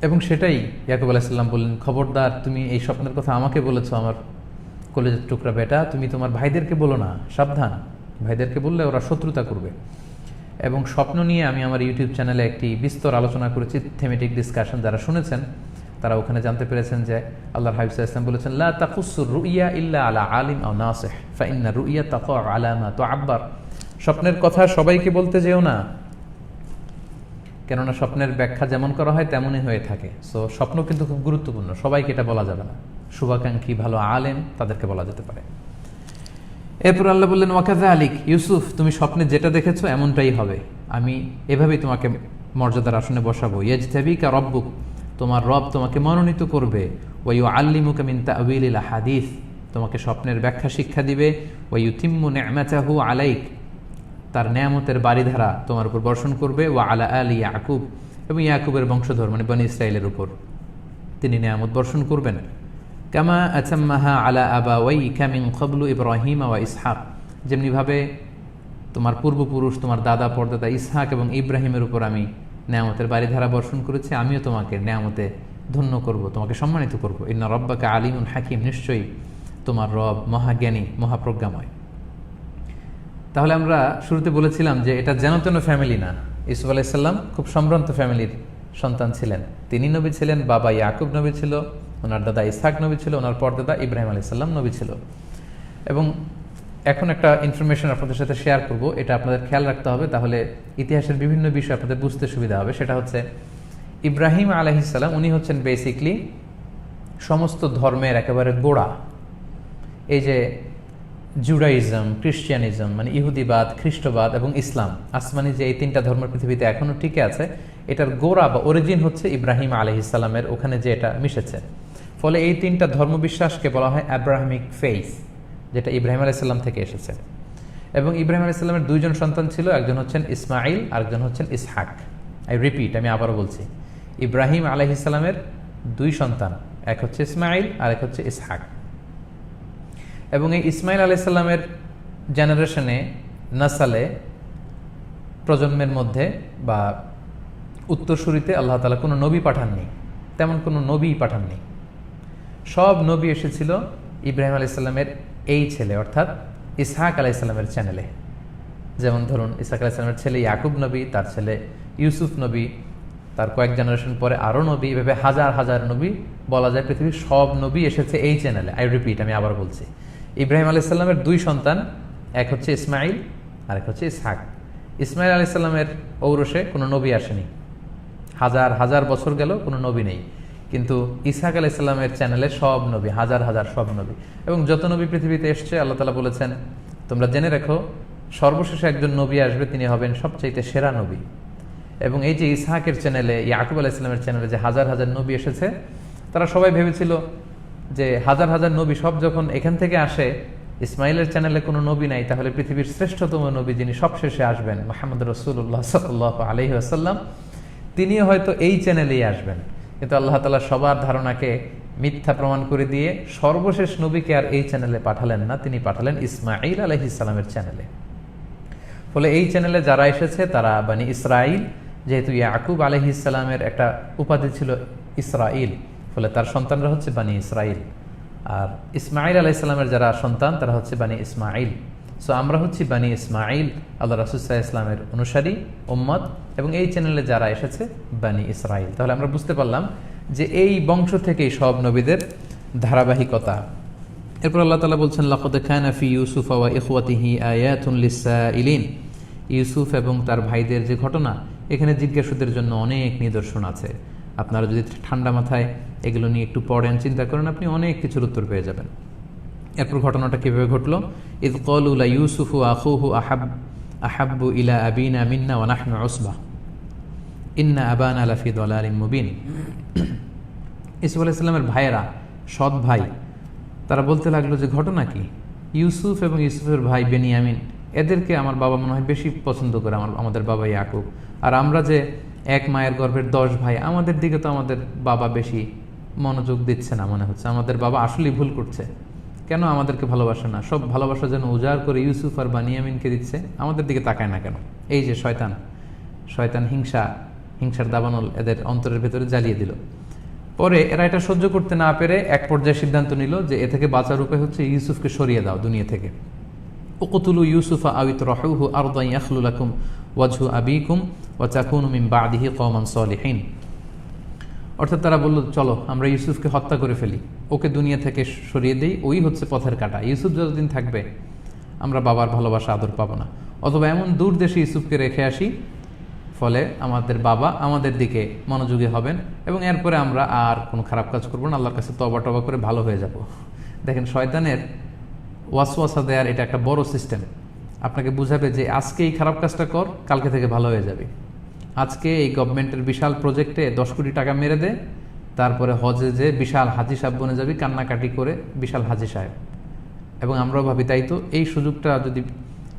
এবং সেটাই ইয়াকুব আলাইহিস সালাম বললেন, খবরদার, তুমি এই স্বপ্নের কথা আমাকে বলেছো, আমার কলেজের টুকরা বেটা, তুমি তোমার ভাইদেরকে বলো না, সাবধান। ভাইদেরকে বললে ওরা শত্রুতা করবে। এবং স্বপ্ন নিয়ে আমি আমার ইউটিউব চ্যানেলে একটি বিস্তর আলোচনা করেছি, থেমেটিক ডিসকাশন। যারা শুনেছেন তারা ওখানে জানতে পেরেছেন যে আল্লাহর হাবিব সাল্লাল্লাহু আলাইহি ওয়াসাল্লাম বলেছেন, লা তাকুসুর রুইয়া ইল্লা আলা আলিম আও নাসিহ ফাইন্না রুইয়া তাকা আলা মা তুআব্বার। স্বপ্নের কথা সবাইকে বলতে যেও না, কেননা স্বপ্নের ব্যাখ্যা যেমন করা হয় তেমনই হয়ে থাকে। সো স্বপ্ন কিন্তু খুব গুরুত্বপূর্ণ, সবাইকে এটা বলা যাবে না, শুভাকাঙ্ক্ষী ভালো আলেম তাদেরকে বলা যেতে পারে। এরপর আল্লাহ বললেন ওয়াকাযালিক ইউসুফ, তুমি স্বপ্নে যেটা দেখেছো এমনটাই হবে, আমি এভাবেই তোমাকে মর্যাদার আসনে বসাবো। ইয়াজতাবিকা রব্বুক, তোমার রব তোমাকে মনোনীত করবে। ওয়া ইউআল্লিমুকা মিন তা'ওয়িলিল আহাদিস, তোমাকে স্বপ্নের ব্যাখ্যা শিক্ষা দিবে। ওয়া ইউতিম্মু নি'মাতাহু আলাইক, তার নেয়ামতের বাড়িধারা তোমার উপর বর্ষণ করবে। ওয়া আলা আলি ইয়াকুব, এবং ইয়াকুবের বংশধর মানে বনী ইসরাইলের উপর তিনি নেয়ামত বর্ষণ করবেন। কামা আতাম্মাহা আলা আবাওয়াইকা মিন ক্বাবলু ইব্রাহিম ওয়া ইসহাক, যেমনিভাবে তোমার পূর্বপুরুষ তোমার দাদা পরদাদা ইসহাক এবং ইব্রাহিমের উপর আমি নেয়ামতের বাড়িধারা বর্ষণ করেছি, আমিও তোমাকে নেয়ামতে ধন্য করব, তোমাকে সম্মানিত করব। ইন্না রব্বাকা আলিমুন হাকিম, নিশ্চয়ই তোমার রব মহাজ্ঞানী মহাপ্রজ্ঞাময়। তাহলে আমরা শুরুতে বলেছিলাম যে এটা যেন তেন ফ্যামিলি না। ইউসুফ আলাইহিসসালাম খুব সম্ভ্রান্ত ফ্যামিলির সন্তান ছিলেন, তিনি নবী ছিলেন, বাবা ইয়াকুব নবী ছিল, ওনার দাদা ইসহাক নবী ছিল, ওনার পরদাদা ইব্রাহিম আলাইহিসসালাম নবী ছিল। এবং এখন একটা ইনফরমেশন আপনাদের সাথে শেয়ার করব, এটা আপনাদের খেয়াল রাখতে হবে, তাহলে ইতিহাসের বিভিন্ন বিষয় আপনাদের বুঝতে সুবিধা হবে। সেটা হচ্ছে ইব্রাহিম আলাইহিসসালাম উনি হচ্ছেন বেসিকলি সমস্ত ধর্মের একেবারে গোড়া। এই যে জুডাইজম, ক্রিশ্চিয়ানিজম মানে ইহুদিবাদ, খ্রিস্টবাদ এবং ইসলাম, আসমানি যে এই তিনটা ধর্ম পৃথিবীতে এখনও টিকে আছে, এটার গোড়া বা অরিজিন হচ্ছে ইব্রাহিম আলাইহিসসালামের ওখানে যে এটা মিশেছে। ফলে এই তিনটা ধর্মবিশ্বাসকে বলা হয় আব্রাহামিক ফেইথ, যেটা ইব্রাহিম আলাইহিসসালাম থেকে এসেছে। এবং ইব্রাহিম আলাইহিসসালামের দুইজন সন্তান ছিল, একজন হচ্ছেন ইসমাইল, আরেকজন হচ্ছেন ইসহাক। আমি আবারও বলছি, ইব্রাহিম আলাইহিসসালামের দুই সন্তান, এক হচ্ছে ইসমাইল আর এক হচ্ছে ইসহাক। এবং এই ইসমাইল আলাইহিসসালামের জেনারেশনে নাসালে প্রজন্মের মধ্যে বা উত্তরসূরিতে আল্লাহ তাআলা কোনো নবী পাঠাননি, তেমন কোনো নবী পাঠাননি। সব নবী এসেছিল ইব্রাহিম আলাইহিসসালামের এই ছেলে অর্থাৎ ইসহাক আলাইহিসসালামের চ্যানেলে। যেমন ধরুন ইসহাক আলাইহিসসালামের ছেলে ইয়াকুব নবী, তার ছেলে ইউসুফ নবী, তার কয়েক জেনারেশন পরে আরও নবী, এভাবে হাজার হাজার নবী, বলা যায় পৃথিবীর সব নবী এসেছে এই চ্যানেলে। আমি আবার বলছি, ইব্রাহিম আলাইহিসসালামের দুই সন্তান, এক হচ্ছে ইসমাইল আর এক হচ্ছে ইসহাক। ইসমাইল আলাইহিসসালামের ঔরসে কোনো নবী আসেনি, হাজার হাজার বছর গেল কোনো নবী নেই। কিন্তু ইসহাক আলাইহিসসালামের চ্যানেলে সব নবী, হাজার হাজার সব নবী। এবং যত নবী পৃথিবীতে এসছে আল্লাহ তাআলা বলেছেন, তোমরা জেনে রেখো সর্বশেষে একজন নবী আসবে, তিনি হবেন সবচাইতে সেরা নবী। এবং এই যে ইসহাকের চ্যানেলে, ইয়াকুব আলাইহিসসালামের চ্যানেলে যে হাজার হাজার নবী এসেছে, তারা সবাই ভেবেছিল যে হাজার হাজার নবী সব যখন এখান থেকে আসে, ইসমাইলের চ্যানেলে কোনো নবী নাই, তাহলে পৃথিবীর শ্রেষ্ঠতম নবী যিনি সবশেষে আসবেন মুহাম্মদ রাসূলুল্লাহ সাল্লাল্লাহু আলাইহি ওয়াসাল্লাম, তিনিও হয়তো এই চ্যানেলেই আসবেন। কিন্তু আল্লাহ তাআলা সবার ধারণাকে মিথ্যা প্রমাণ করে দিয়ে সর্বশেষ নবীকে আর এই চ্যানেলে পাঠালেন না, তিনি পাঠালেন ইসমাইল আলাইহিস সালামের চ্যানেলে। ফলে এই চ্যানেলে যারা এসেছে তারা বনি ইসরাইল, যেহেতু ইয়াকুব আলাইহিস সালামের একটা উপাধি ছিল ইসরাইল, ফলে তার সন্তানরা হচ্ছে বনি ইসরাইল। আর ইসমাইল আলাইহিস সালামের যারা সন্তান তারা হচ্ছে বনি ইসমাইল। সো আমরা হচ্ছি বনি ইসমাইল, আল্লাহ রাসূল সাল্লাল্লাহু আলাইহি ওয়াসাল্লামের অনুসারী উম্মত, এবং এই চ্যানেলে যারা এসেছে বনি ইসরাইল। তাহলে আমরা বুঝতে পারলাম যে এই বংশ থেকেই সব নবীদের ধারাবাহিকতা। এরপর আল্লাহ তাআলা বলছেন, লাকাদ কানা ফি ইউসুফ ওয়া ইখওয়াতিহি আয়াতুন লিসাইলিন, ইউসুফ এবং তার ভাইদের যে ঘটনা, এখানে জিজ্ঞাসুদের জন্য অনেক নিদর্শন আছে। আপনারা যদি ঠান্ডা মাথায় এগুলো নিয়ে একটু পড়েন, চিন্তা করেন, আপনি অনেক কিছুর উত্তর পেয়ে যাবেন। এরপর ঘটনাটা কীভাবে ঘটলো, ইয ক্বালু লা ইউসুফু আখুহু আহাব্বু ইলা আবিনা মিন্না ওয়া নাহনু উসবা ইন্না আবানা লাফি দালালিম মুবিন। ইউসুফ আলাইহিস সালামের ভাইয়েরা, সৎ ভাই, তারা বলতে লাগলো যে ঘটনা কি, ইউসুফ এবং ইউসুফের ভাই বেনিয়ামিন, এদেরকে আমার বাবা মনে হয় বেশি পছন্দ করে, আমাদের বাবা ইয়াকুব। আর আমরা যে এক মায়ের গর্ভের 10 ভাই, আমাদের দিকে তো আমাদের বাবা বেশি মনোযোগ দিচ্ছে না মনে হচ্ছে, আমাদের বাবা আসলেই ভুল করছে, কেন আমাদেরকে ভালোবাসে না, সব ভালোবাসা যেন উজাড় করে ইউসুফ আর বানিয়ামিনকে দিচ্ছে, আমাদের দিকে তাকায় না কেন। এই যে শয়তান হিংসার দাবানল এদের অন্তরের ভেতরে জ্বালিয়ে দিল। পরে এরা এটা সহ্য করতে না পেরে এক পর্যায়ে সিদ্ধান্ত নিল যে এ থেকে বাঁচার উপায় হচ্ছে ইউসুফকে সরিয়ে দাও দুনিয়া থেকে। উকতুলু ইউসুফা আও ইতরাহুহু আরদান ইয়াখলু লাকুম ওয়াজহু আবিকুম ওয়া তাকুনু মিন বাদিহি কওমান সলিহিন। অর্থাৎ তারা বলল, চলো আমরা ইউসুফকে হত্যা করে ফেলি, ওকে দুনিয়া থেকে সরিয়ে দেই, ওই হচ্ছে পথের কাঁটা, ইউসুফ যতদিন থাকবে আমরা বাবার ভালোবাসা আদর পাবো না, অথবা এমন দূর দেশে ইউসুফকে রেখে আসি, ফলে আমাদের বাবা আমাদের দিকে মনোযোগী হবেন এবং এরপরে আমরা আর কোনো খারাপ কাজ করবো না, আল্লাহর কাছে তওবা টবা করে ভালো হয়ে যাব। দেখেন, শয়তানের ওয়াসওয়াসা দেওয়ার এটা একটা বড় সিস্টেম। আপনাকে বুঝাবে যে আজকে এই খারাপ কাজটা কর, কালকে থেকে ভালো হয়ে যাবে। আজকে এই গভর্নমেন্টের বিশাল প্রজেক্টে 10 কোটি টাকা মেরে দে, তারপরে হজে যে বিশাল হাজি সাহেব বনে যাবি, কান্নাকাটি করে বিশাল হাজি সাহেব। এবং আমরাও ভাবি তাই তো, এই সুযোগটা যদি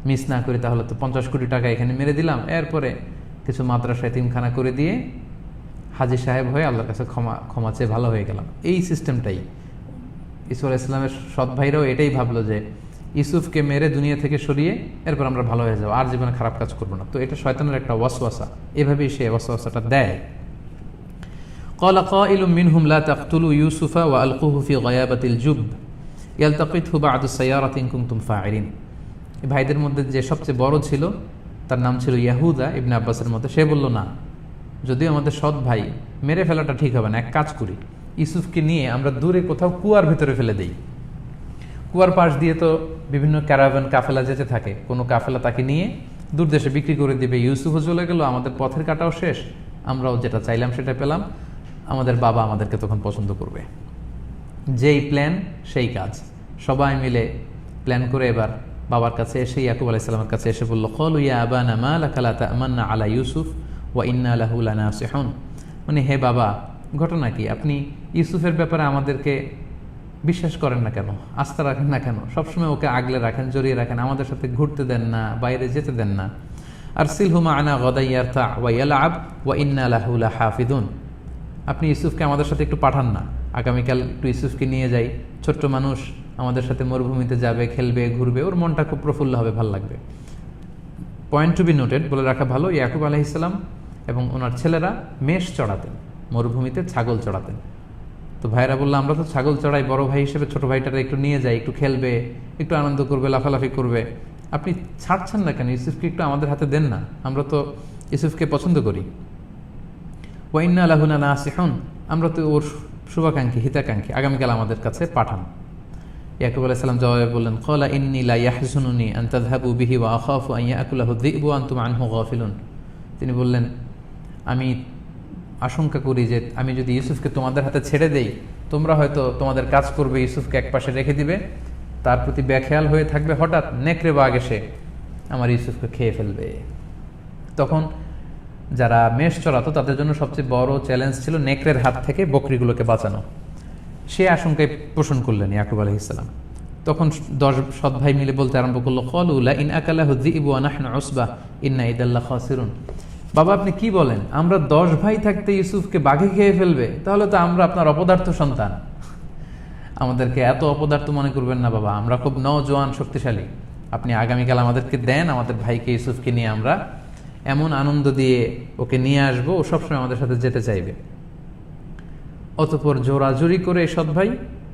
মিস না করি তাহলে তো 50 কোটি টাকা এখানে মেরে দিলাম, এরপরে কিছু মাদ্রাসা এতিমখানা করে দিয়ে হাজি সাহেব হয়ে আল্লাহর কাছে ক্ষমা চেয়ে ভালো হয়ে গেলাম। এই সিস্টেমটাই ইসুফ আলাইহিস সালামের সৎ ভাইরাও এটাই ভাবলো যে ইউসুফকে মেরে দুনিয়া থেকে সরিয়ে এরপর আমরা ভালো হয়ে যাবো, আর জীবনে খারাপ কাজ করবো না। তো এটা শয়তানের একটা ওয়াসওয়াসা, এভাবেই সে ওয়াসওয়াসাটা দেয়। قال قائل منهم لا تقتلوا يوسف وألقوه في غيابة الجب يلتقطه بعض السيارة إن كنتم فاعلين। ভাইদের মধ্যে যে সবচেয়ে বড় ছিল তার নাম ছিল ইয়াহুদা ইবনে আব্বাসের মধ্যে, সে বলল না, যদিও আমাদের সৎ ভাই, মেরে ফেলাটা ঠিক হবে না, এক কাজ করি, ইউসুফকে নিয়ে আমরা দূরে কোথাও কুয়ার ভিতরে ফেলে দেই। কুয়ার পাশ দিয়ে তো বিভিন্ন ক্যারাভান কাফেলা যেতে থাকে, কোনো কাফেলা তাকে নিয়ে দূর দেশে বিক্রি করে দিবে, ইউসুফও চলে গেল, আমাদের পথের কাটাও শেষ, আমরাও যেটা চাইলাম সেটা পেলাম, আমাদের বাবা আমাদেরকে তখন পছন্দ করবে। যেই প্ল্যান সেই কাজ, সবাই মিলে প্ল্যান করে এবার বাবার কাছে এসে ইয়াকুব আলাইহিস সালামের কাছে এসে বলল, ক্বালু ইয়া আবানা মা লাকা লা তা'মান্না আলা ইউসুফ ওয়া ইন্না লাহু লানাসিহুন। মানে হে বাবা, ঘটনা কি, আপনি ইউসুফের ব্যাপারে আমাদেরকে বিশ্বাস করেন না কেন, আস্থা রাখেন না কেন, সবসময় ওকে আগলে রাখেন, জড়িয়ে রাখেন, আমাদের সাথে ঘুরতে দেন না, বাইরে যেতে দেন না। আরসিলহু মা'ানা গাদান ইয়ারতা ওয়া ইয়ালআব ওয়া ইন্না লাহু লাহাফিজুন। আপনি ইউসুফকে আমাদের সাথে একটু পাঠান না, আগামীকাল একটু ইউসুফকে নিয়ে যাই, ছোট্ট মানুষ আমাদের সাথে মরুভূমিতে যাবে, খেলবে, ঘুরবে, ওর মনটা খুব প্রফুল্ল হবে, ভাল লাগবে। পয়েন্ট টু বি নোটেড, বলে রাখা ভালো, ইয়াকুব আলাইহিস সালাম এবং ওনার ছেলেরা মেষ চড়াতেন, মরুভূমিতে ছাগল চড়াতেন। তো ভাইরা বললো, আমরা তো ছাগল চড়াই, বড় ভাই হিসেবে ছোট ভাইটারা একটু নিয়ে যাই, একটু খেলবে, একটু আনন্দ করবে, লাফালাফি করবে, আপনি ছাড়ছেন না কেন, ইউসুফকে একটু আমাদের হাতে দেন না, আমরা তো ইউসুফকে পছন্দ করি। ওয়া ইন্না লাহু লানাসিহুন, আমরা তো ওর শুভাকাঙ্ক্ষী, হিতাকাঙ্ক্ষী, আগামীকাল আমাদের কাছে পাঠান। ইয়াকুব আলাইহিস সালাম জবাবে বললেন, ক্বালা ইন্নী লা ইয়াহজুনুনি আন তাযহাবু বিহি ওয়া আখাফু আন ইয়াকুলাহু যিবু ওয়া আনতুম আনহু গাফিলুন। তিনি বললেন, আমি আশঙ্কা করি যে আমি যদি ইউসুফকে তোমাদের হাতে ছেড়ে দেই, তোমরা হয়তো তোমাদের কাজ করবে, ইউসুফকে একপাশে রেখে দিবে, তার প্রতি বেখেয়াল হয়ে থাকবে, হঠাৎ নেকড়ে বাঘ এসে আমার ইউসুফকে খেয়ে ফেলবে। তখন যারা মেষ চড়াতো তাদের জন্য সবচেয়ে বড় চ্যালেঞ্জ ছিল নেকড়ের হাত থেকে বকরিগুলোকে বাঁচানো। সে আশঙ্কায় পোষণ করলেন ইয়াকুব আলাইহিস সালাম। তখন 10 সৎ ভাই মিলে বলতে আরম্ভ করলো, ক্বালু লা ইন আকালাহু যিবু ওয়া নাহনু উসবা ইন্না ইদাল্লা খাসিরুন। বাবা, আপনি কি বলেন, আমরা 10 ভাই থাকতে ইউসুফকে বাঘে খেয়ে ফেলবে, তাহলে তো আমরা আপনার অপদার্থ সন্তান, আমাদেরকে এত অপদার্থ মনে করবেন না বাবা, আমরা খুব নওজোয়ান শক্তিশালী, আপনি আগামীকাল আমাদেরকে দেন, আমাদের ভাইকে ইউসুফকে নিয়ে আমরা এমন আনন্দ দিয়ে ওকে নিয়ে আসবো, ও সবসময় আমাদের সাথে যেতে চাইবে। অতঃপর জোরাজুরি করে এই সৎ ভাই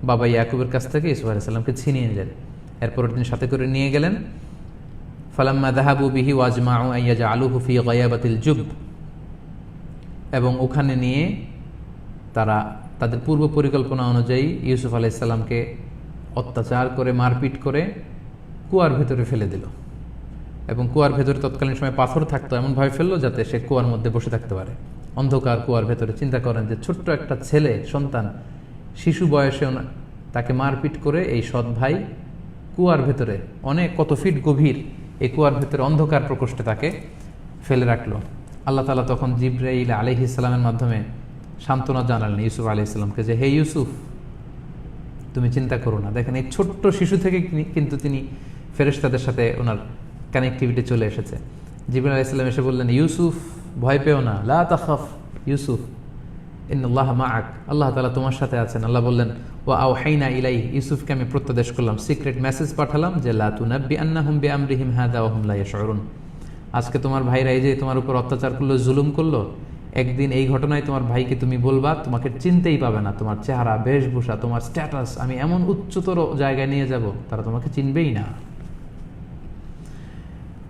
বাবা ইয়াকুবের কাছ থেকে ইউসুফ আলাইহিস সালামকে ছিনিয়ে নেন, এরপর তিনি সাথে করে নিয়ে গেলেন। ফালাম্মা যাহাবু বিহি ওয়াজমাউ আন ইয়াজআলুহু ফি গায়াবাতিল জুব, এবং ওখানে নিয়ে তারা তাদের পূর্ব পরিকল্পনা অনুযায়ী ইউসুফ আলাইহিস সালামকে অত্যাচার করে, মারপিট করে কুয়ার ভেতরে ফেলে দিল। এবং কুয়ার ভেতরে তৎকালীন সময় পাথর থাকতো, এমনভাবে ফেললো যাতে সে কুয়ার মধ্যে বসে থাকতে পারে, অন্ধকার কুয়ার ভেতরে। চিন্তা করেন যে ছোট্ট একটা ছেলে, সন্তান, শিশু বয়সে তাকে মারপিট করে এই সৎ ভাই কুয়ার ভেতরে, অনেক কত ফিট গভীর এই কুয়ার ভেতরে অন্ধকার প্রকোষ্ঠে তাকে ফেলে রাখলো। আল্লাহ তাআলা তখন জিবরাইল আলাইহিস সালামের মাধ্যমে সান্ত্বনা জানালেন ইউসুফ আলাইহিস সালামকে যে, হে ইউসুফ, তুমি চিন্তা করো না। দেখেন, এই ছোট্ট শিশু থেকে কিন্তু তিনি ফেরেশতাদের সাথে ওনার কানেক্টিভিটি চলে এসেছে। জিবরাইল আলাইহিস সালাম এসে বললেন, ইউসুফ, ভয় পেও না, লা তাখাফ ইউসুফ, ইন্নাল্লাহা মাআক, আল্লাহ তাআলা তোমার সাথে আছেন। আল্লাহ বললেন, ওয়া আওহাইনা ইলাইহি, ইউসুফকে আমি প্রত্যাদেশ করলাম, সিক্রেট মেসেজ পাঠালাম যে লা তুনাব্বি আন্নাহুম বিআমরিহিম হাযা ওয়া হুম লা ইয়াশউরুন। আজকে তোমার ভাইরা এই যে তোমার উপর অত্যাচার করলো, জুলুম করলো, একদিন এই ঘটনায় তোমার ভাইকে তুমি বলবা, তোমাকে চিনতেই পাবে না, তোমার চেহারা, বেশভূষা, তোমার স্ট্যাটাস আমি এমন উচ্চতর জায়গায় নিয়ে যাব, তারা তোমাকে চিনবেই না।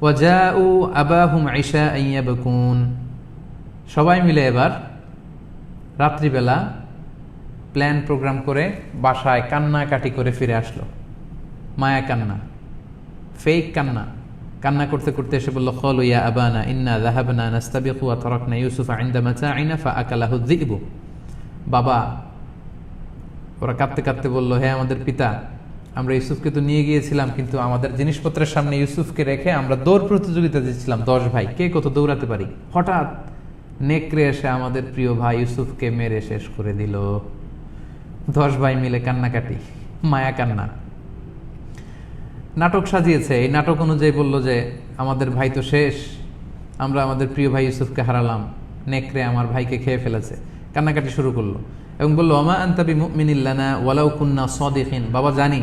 ওয়াজাউ আবাহুম ইশাআন ইয়াবকুন, সবাই মিলে এবার রাত্রিবেলা প্ল্যান প্রোগ্রাম করে বাসায় কান্নাকাটি করে ফিরে আসলো। মায়া কান্না, ফেক কান্না, কান্না করতে করতে এসে বলল, ক্বালু ইয়া আবানা ইন্না যাহাবনা নাস্তাবিকু ওয়া তারাকনা ইউসুফা ইনদা মাতাইনা ফাআকালাহু যিবু। বাবা, ওরা কাঁদতে কাঁদতে বলল, হে আমাদের পিতা, আমরা ইউসুফকে তো নিয়ে গিয়েছিলাম, কিন্তু আমাদের জিনিসপত্রের সামনে ইউসুফকে রেখে আমরা দৌড় প্রতিযোগিতা দিচ্ছিলাম 10 ভাই, কে কত দৌড়াতে পারি। হঠাৎ নেকড়ে এসে আমাদের প্রিয় ভাই ইউসুফকে মেরে শেষ করে দিল। 10 ভাই মিলে কান্নাকাটি, মায়া কান্না। নাটক সাজিয়েছে। এই নাটক অনুযায়ী বলল যে আমাদের ভাই তো শেষ, আমরা আমাদের প্রিয় ভাই ইউসুফকে হারালাম, নেকড়ে আমার ভাইকে খেয়ে ফেলেছে। কান্নাকাটি শুরু করলো এবং বলল, ওমা আনতা বিমুমিনিন লানা ওয়ালাউ কুন্না সাদিকিন। বাবা, জানি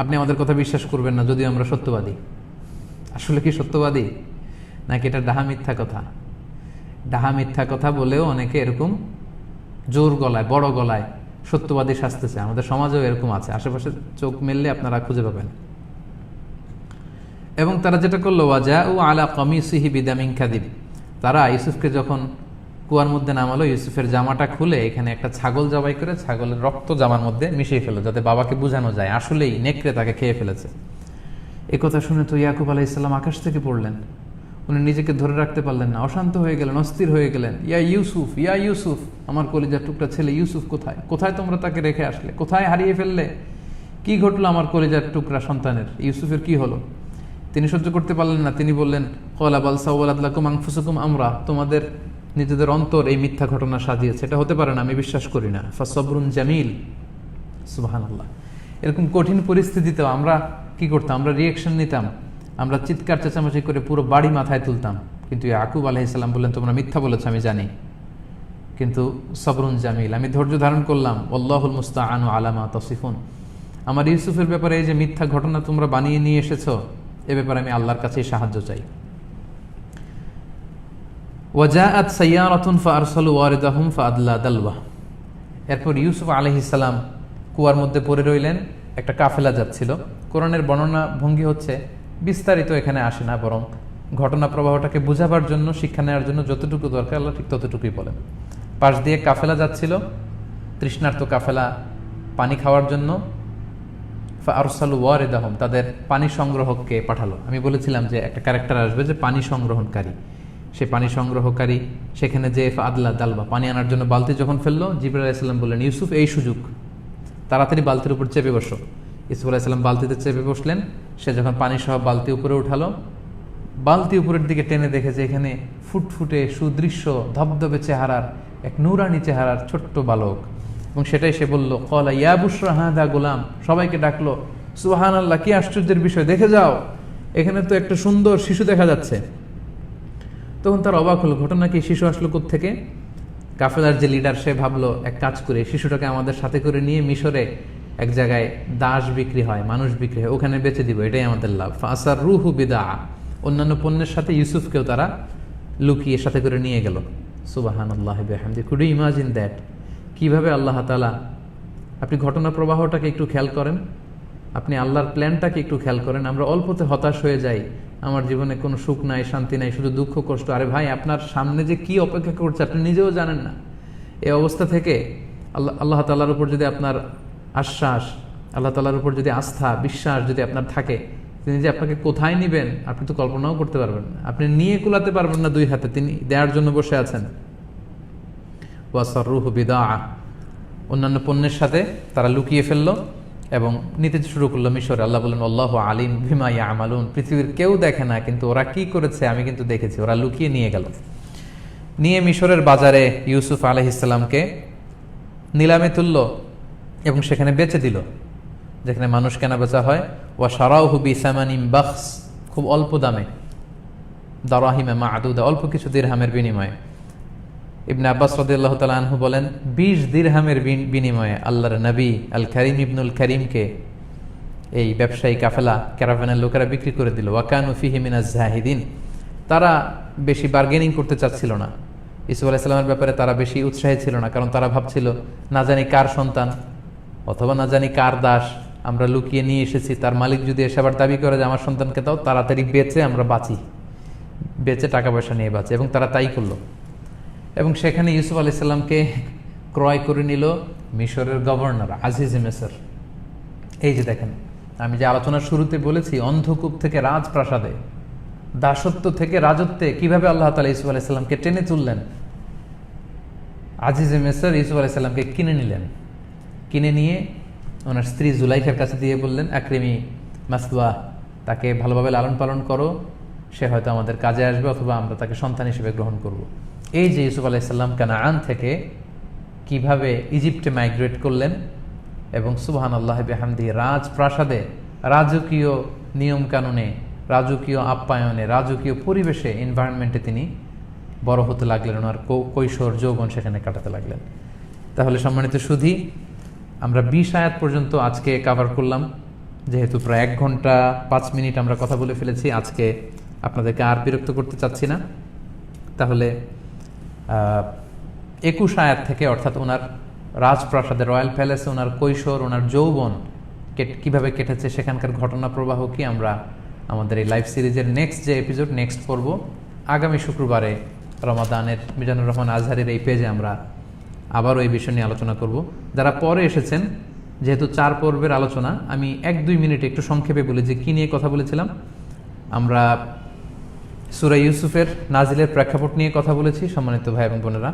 আপনি আমাদের কথা বিশ্বাস করবেন না যদিও আমরা সত্যবাদী। আসলে কি সত্যবাদী নাকি এটা ডাহা মিথ্যা কথা? ডাহা মিথ্যা কথা বলেও অনেকে এরকম জোর গলায়, বড় গলায় সত্যবাদী সাজতেছে। আমাদের সমাজেও এরকম আছে, আশেপাশে চোখ মেললে আপনারা খুঁজে পাবেন। এবং তারা যেটা করলো, ওয়াজাউ আলা কামিসিহি বিদামিন কাযিব, তারা ইউসুফকে যখন কুয়ার মধ্যে নামালো, ইউসুফের জামাটা খুলে এখানে একটা ছাগল জবাই করে ছাগলের রক্ত জামার মধ্যে মিশিয়ে ফেলো, যাতে বাবাকে বোঝানো যায় আসলেই নেকড়ে তাকে খেয়ে ফেলেছে। এ কথা শুনে তো ইয়াকুব আলাইহিস সালাম আকাশ থেকে পড়লেন। উনি নিজেকে ধরে রাখতে পারলেন না, অশান্ত হয়ে গেলেন, অস্থির হয়ে গেলেন। ইয়া ইউসুফ, ইয়া ইউসুফ, আমার কলিজার টুকরা ছেলে ইউসুফ কোথায়? কোথায় তোমরা তাকে রেখে আসলে? কোথায় হারিয়ে ফেললে? কি ঘটলো আমার কলিজার টুকরা সন্তানের? ইউসুফের কি হলো? তিনি সহ্য করতে পারলেন না। তিনি বললেন, ক্বালা বাল সাওয়ালাত লাকুম আনফুসুকুম আমরা, তোমাদের নিজেদের অন্তর এই মিথ্যা ঘটনা সাজিয়েছে, এটা হতে পারে না, আমি বিশ্বাস করি না। ফাসবরুন জামিল। সুবহানাল্লাহ। এরকম কঠিন পরিস্থিতিতেও আমরা কি করতাম? আমরা রিয়েকশন নিতাম, আমরা চিৎকার চেঁচামেচি করে পুরো বাড়ি মাথায় তুলতাম। কিন্তু ইয়াকুব আলাইহিস সালাম বললেন, তোমরা মিথ্যা বলেছ আমি জানি, কিন্তু সবরুন জামিল, আমি ধৈর্য ধারণ করলাম। আল্লাহুল মুস্তাআনু আলা মা তাসিফুন। আমার ইউসুফের ব্যাপারে এই যে মিথ্যা ঘটনা তোমরা বানিয়ে নিয়ে এসেছো, এ ব্যাপারে আমি আল্লাহর কাছেই সাহায্য চাই। ওয়াজাআত সাইয়ারাতুন ফাআরসালু ওয়ারিদাহুম ফাআদলা দালওয়া। এরপর ইউসুফ আলাইহিস সালাম কুয়ার মধ্যে পড়ে রইলেন। একটা কাফেলা যাচ্ছিল। কোরআনের বর্ণনা ভঙ্গি হচ্ছে, বিস্তারিত এখানে আসে না, বরং ঘটনা প্রবাহটাকে বোঝাবার জন্য, শিক্ষা নেওয়ার জন্য যতটুকু দরকার আল্লাহ ঠিক ততটুকুই বলেন। পাশ দিয়ে কাফেলা যাচ্ছিল, তৃষ্ণার্ত কাফেলা পানি খাওয়ার জন্য। ফাআরসালু ওয়ারিদাহুম, তাদের পানি সংগ্রহককে পাঠালো। আমি বলেছিলাম যে একটা ক্যারেক্টার আসবে যে পানি সংগ্রহণকারী, সে পানি সংগ্রহকারী সেখানে যে ফাআদলা দালবা, পানি আনার জন্য বালতি যখন ফেললো, জিবরাইল আলাইহিস সালাম বললেন, ইউসুফ এই সুযোগ, তাড়াতাড়ি বালতির উপর চেপে বসো। ইউসুফ আলাইহিস সালাম বালতিতে চেপে বসলেন। সে যখন পানি সহ বালতি উপরে উঠালো, বালতি উপরের দিকে টেনে দেখে যে এখানে ফুটফুটে সুদৃশ্য ধবধবে চেহারার এক নূরানি চেহারার ছোট্ট বালক। এবং সেটাই সে বলল, ক্বালা ইয়া বুশরা হাদা গোলাম, সবাইকে ডাকলো, সুবহানাল্লাহ, কি আশ্চর্যের বিষয়, দেখে যাও, এখানে তো একটা সুন্দর শিশু দেখা যাচ্ছে। তখন তার অবাক হলো, ঘটনা কি, শিশু আসলো কোত্থেকে? কাফেলার যে লিডার সে ভাবলো, এক কাজ করে শিশুটাকে আমাদের সাথে করে নিয়ে মিশরে এক জায়গায় দাস বিক্রি হয়, মানুষ বিক্রি হয়, ওখানে বেচে দিব, এটাই আমাদের লাভ। ফাসার রুহু বিদা, অন্যান্য পণ্যের সাথে ইউসুফকেও তারা লুকিয়ে সাথে করে নিয়ে গেল। সুবহানাল্লাহ বিহামদি। Could you imagine that? কিভাবে আল্লাহ তাআলা, আপনি ঘটনা প্রবাহটাকে একটু খেয়াল করেন, আপনি আল্লাহর প্ল্যানটাকে একটু খেয়াল করেন। আমরা অল্পতে হতাশ হয়ে যাই, আমার জীবনে কোনো সুখ নাই, শান্তি নাই, শুধু দুঃখ কষ্ট। আরে ভাই, আপনার সামনে যে কি অপেক্ষা করছে আপনি নিজেও জানেন না। এই অবস্থা থেকে আল্লাহ তাআলার উপর যদি আপনার আশ্বাস, আল্লাহ তাআলার উপর যদি আস্থা, বিশ্বাস যদি আপনার থাকে, তিনি যে আপনাকে কোথায় নিবেন আপনি তো কল্পনাও করতে পারবেন না, আপনি নিয়ে কুলাতে পারবেন না দুই হাতে, তিনি দেওয়ার জন্য বসে আছেন। ওয়াসাররুহু বিদা, অন্যান্য পণ্যের সাথে তারা লুকিয়ে ফেললো এবং নিতে শুরু করলো মিশরে। আল্লাহ বলেন, আল্লাহু আলিম বিমা ইয়ামালুন, পৃথিবীর কেউ দেখে না, কিন্তু ওরা কি করেছে আমি কিন্তু দেখেছি। ওরা লুকিয়ে নিয়ে গেল, নিয়ে মিশরের বাজারে ইউসুফ আলাইহিস সালামকে নিলামে তুললো এবং সেখানে বেচে দিল, যেখানে মানুষ কেনা বেচা হয়। ওয়া শারাউহু বিসামানিন বাখস, খুব অল্প দামে, দারাহিমে মা'দুদা, অল্প কিছু দিরহামের বিনিময়ে। ইবনে আব্বাস রাদিয়াল্লাহু তাআলা আনহু বলেন, 20 দিরহামের বিনিময়ে আল্লাহর নবী আল কারীম ইবনুল কারীমকে এই ব্যবসায়ী কাফেলা, ক্যারাভানের লোকেরা বিক্রি করে দিল। ওয়া কানু ফিহি মিনাজ জাহিদিন, তারা বেশি বার্গেনিং করতে চাচ্ছিল না। ইউসুফ আলাইহিস সালামের ব্যাপারে তারা বেশি উৎসাহী ছিল না, কারণ তারা ভাবছিল, না জানি কার সন্তান অথবা না জানি কার দাস আমরা লুকিয়ে নিয়ে এসেছি, তার মালিক যদি এসে আবার দাবি করে যে আমার সন্তানকে দাও, তাড়াতাড়ি বেচে আমরা বাঁচি, বেচে টাকা পয়সা নিয়ে বাঁচি। এবং তারা তাই করলো। এবং সেখানে ইউসুফ আলাইহিস সালামকে ক্রয় করে নিল মিশরের গভর্নর আজিজ মিসর। এই যে দেখেন, আমি যে আলোচনার শুরুতে বলেছি অন্ধকূপ থেকে রাজপ্রাসাদে, দাসত্ব থেকে রাজত্বে কিভাবে আল্লাহ তাআলা ইউসুফ আলাইহিস সালামকে টেনে তুললেন। আজিজে মিসর ইউসুফ আলাইহিস সালামকে কিনে নিলেন, কিনে নিয়ে ওনার স্ত্রী জুলাইখার কাছে দিয়ে বললেন, আকরিমি মাসওয়া, তাকে ভালোভাবে লালন পালন করো, সে হয়তো আমাদের কাজে আসবে অথবা আমরা তাকে সন্তান হিসেবে গ্রহণ করব। এই যে ইউসুফ আলাইহিস সালাম কানাআন থেকে কিভাবে ইজিপ্টে মাইগ্রেট করলেন এবং সুবহানাল্লাহ বিহামদি রাজপ্রাসাদে, রাজকীয় নিয়ম কানুনে, রাজকীয় আপ্যায়নে, রাজকীয় পরিবেশে, এনভায়রনমেন্টে তিনি বড় হতে লাগলেন, ওনার কৈশোর যৌবন সেখানে কাটাতে লাগলেন। তাহলে সম্মানিত সুধী, আমরা 20 আয়াত পর্যন্ত আজকে কাভার করলাম। যেহেতু প্রায় 1 ঘন্টা 5 মিনিট আমরা কথা বলে ফেলেছি, আজকে আপনাদেরকে আর বিরক্ত করতে চাচ্ছি না। তাহলে 21 আয়াত থেকে, অর্থাৎ ওনার রাজপ্রাসাদে, রয়্যাল প্যালেসে ওনার কৈশোর, ওনার যৌবন কিভাবে কেটেছে, সেখানকার ঘটনা প্রবাহ কি, আমরা আমাদের এই লাইভ সিরিজের নেক্সট যে এপিসোড, নেক্সট পর্ব আগামী শুক্রবারে রমাদানের মিজানুর রহমান আজহারের এই পেজে আমরা আবারও এই বিষয় নিয়ে আলোচনা করব। যারা পরে এসেছেন, যেহেতু 4 পর্বের আলোচনা, আমি 1-2 মিনিটে একটু সংক্ষেপে বলি যে কী নিয়ে কথা বলেছিলাম। আমরা সূরা ইউসুফের নাজিলের প্রেক্ষাপট নিয়ে কথা বলেছি সম্মানিত ভাই এবং বোনেরা।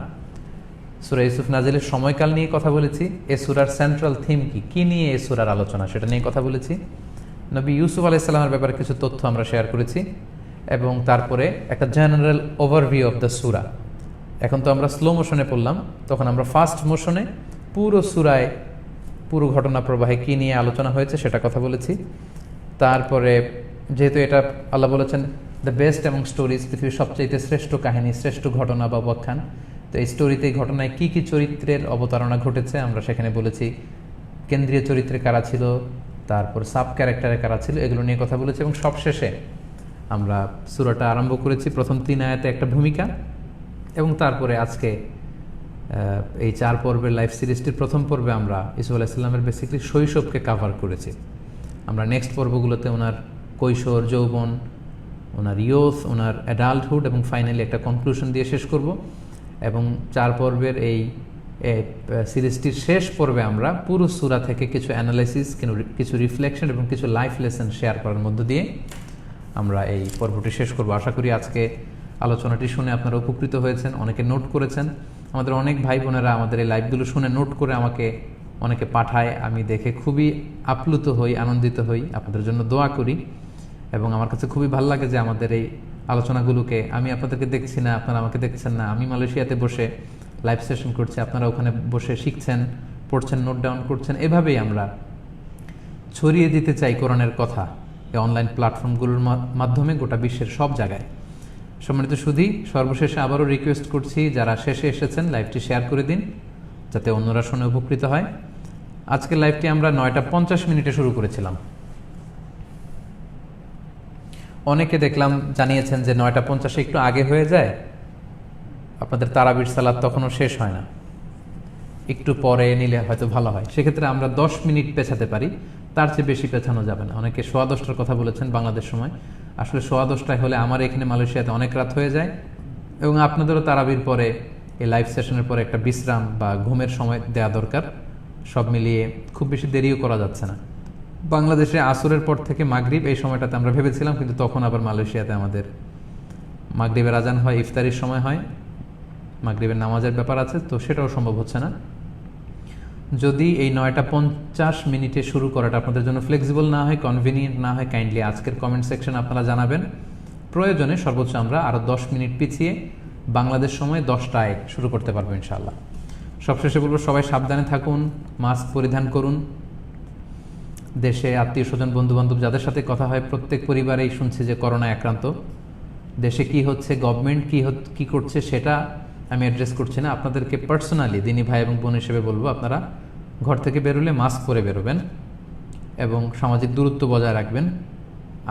সূরা ইউসুফ নাজিলের সময়কাল নিয়ে কথা বলেছি। এ সূরার সেন্ট্রাল থিম কি নিয়ে এ সূরার আলোচনা, সেটা নিয়ে কথা বলেছি। নবী ইউসুফ আলাইহিস সালামের ব্যাপারে কিছু তথ্য আমরা শেয়ার করেছি এবং তারপরে একটা জেনারেল ওভারভিউ অফ দ্য সূরা। এখন তো আমরা স্লো মোশনে পড়লাম, তখন আমরা ফাস্ট মোশনে পুরো সূরায়, পুরো ঘটনা প্রবাহে কী নিয়ে আলোচনা হয়েছে সেটা কথা বলেছি। তারপরে যেহেতু এটা আল্লাহ বলেছেন দ্য বেস্ট এবং স্টোরিজ, পৃথিবীর সবচাইতে শ্রেষ্ঠ কাহিনী, শ্রেষ্ঠ ঘটনা বা উপাখ্যান, তো এই স্টোরিতে, এই ঘটনায় কী কী চরিত্রের অবতারণা ঘটেছে আমরা সেখানে বলেছি। কেন্দ্রীয় চরিত্রে কারা ছিল, তারপর সাব ক্যারেক্টারে কারা ছিল, এগুলো নিয়ে কথা বলেছি। এবং সবশেষে আমরা সূরাটা আরম্ভ করেছি প্রথম 3 আয়াতে একটা ভূমিকা, এবং তারপরে আজকে এই 4 পর্বের লাইভ সিরিজটির প্রথম পর্বে আমরা ইউসুফ আলাইহিস সালামের বেসিক্যালি শৈশবকে কাভার করেছি। আমরা নেক্সট পর্বগুলোতে ওনার কৈশোর, যৌবন, ওনার ইয়ুথ, ওনার অ্যাডাল্টহুড এবং ফাইনালি একটা কনক্লুশন দিয়ে শেষ করব। এবং 4 পর্বের এই সিরিজটির শেষ পর্বে আমরা পুরো সূরা থেকে কিছু অ্যানালাইসিস, কিছু রিফ্লেকশন এবং কিছু লাইফ লেসন শেয়ার করার মধ্য দিয়ে আমরা এই পর্বটি শেষ করব। আশা করি আজকে আলোচনাটি শুনে আপনারা উপকৃত হয়েছেন, অনেকে নোট করেছেন। আমাদের অনেক ভাই বোনেরা আমাদের এই লাইভগুলো শুনে নোট করে আমাকে অনেকে পাঠায়, আমি দেখে খুবই আপ্লুত হই, আনন্দিত হই, আপনাদের জন্য দোয়া করি। এবং আমার কাছে খুবই ভালো লাগে যে আমাদের এই আলোচনাগুলোকে, আমি আপনাদেরকে দেখছি না, আপনারা আমাকে দেখছেন না, আমি মালয়েশিয়াতে বসে লাইভ সেশন করছি, আপনারা ওখানে বসে শিখছেন, পড়ছেন, নোট ডাউন করছেন। এভাবেই আমরা ছড়িয়ে দিতে চাই কোরআনের কথা এই অনলাইন প্ল্যাটফর্মগুলোর মাধ্যমে গোটা বিশ্বের সব জায়গায়। সম্মানিত সুধী, সর্বশেষে আবারও রিকোয়েস্ট করছি, যারা শেষে এসেছেন লাইভটি শেয়ার করে দিন যাতে অন্যরা শুনে উপকৃত হয়। আজকের লাইভটি আমরা 9:50 শুরু করেছিলাম। অনেকে দেখলাম জানিয়েছেন যে 9:50 একটু আগে হয়ে যায়, আপনাদের তারাবির সালাত তখনও শেষ হয় না, একটু পরে নিলে হয়তো ভালো হয়। সেক্ষেত্রে আমরা 10 মিনিট পেছাতে পারি, তার চেয়ে বেশি পেছানো যাবে না। অনেকে 10:15 কথা বলেছেন বাংলাদেশ সময়, আসলে 10:15 হলে আমার এখানে মালয়েশিয়াতে অনেক রাত হয়ে যায় এবং আপনাদেরও তারাবির পরে, এই লাইভ সেশনের পরে একটা বিশ্রাম বা ঘুমের সময় দেওয়া দরকার। সব মিলিয়ে খুব বেশি দেরিও করা যাচ্ছে না। বাংলাদেশে আসরের পর থেকে মাগরিব, এই সময়টাতে আমরা ভেবেছিলাম, কিন্তু তখন আবার মালয়েশিয়াতে আমাদের মাগরিবের আজান হয়, ইফতারির সময় হয়, মাগরিবের নামাজের ব্যাপার আছে, তো সেটাও সম্ভব হচ্ছে না। যদি এই 9:50 শুরু করাটা আপনাদের জন্য ফ্লেক্সিবল না হয়, কনভিনিয়েন্ট না হয়, কাইন্ডলি আজকের কমেন্ট সেকশন আপনারা জানাবেন। প্রয়োজনে সর্বোচ্চ আমরা আরও 10 মিনিট পিছিয়ে বাংলাদেশ সময় 10টায় শুরু করতে পারবো ইনশাআল্লাহ। সবশেষে বলবো, সবাই সাবধানে থাকুন, মাস্ক পরিধান করুন। দেশে আত্মীয় স্বজন, বন্ধুবান্ধব যাদের সাথে কথা হয়, প্রত্যেক পরিবারেই শুনছি যে করোনা আক্রান্ত। দেশে কি হচ্ছে, গভর্নমেন্ট কি করছে, সেটা আমি অ্যাড্রেস করছি না। আপনাদেরকে পার্সোনালি দিনী ভাই এবং বোন হিসেবে বলবো, আপনারা ঘর থেকে বেরোলে মাস্ক পরে বেরোবেন এবং সামাজিক দূরত্ব বজায় রাখবেন।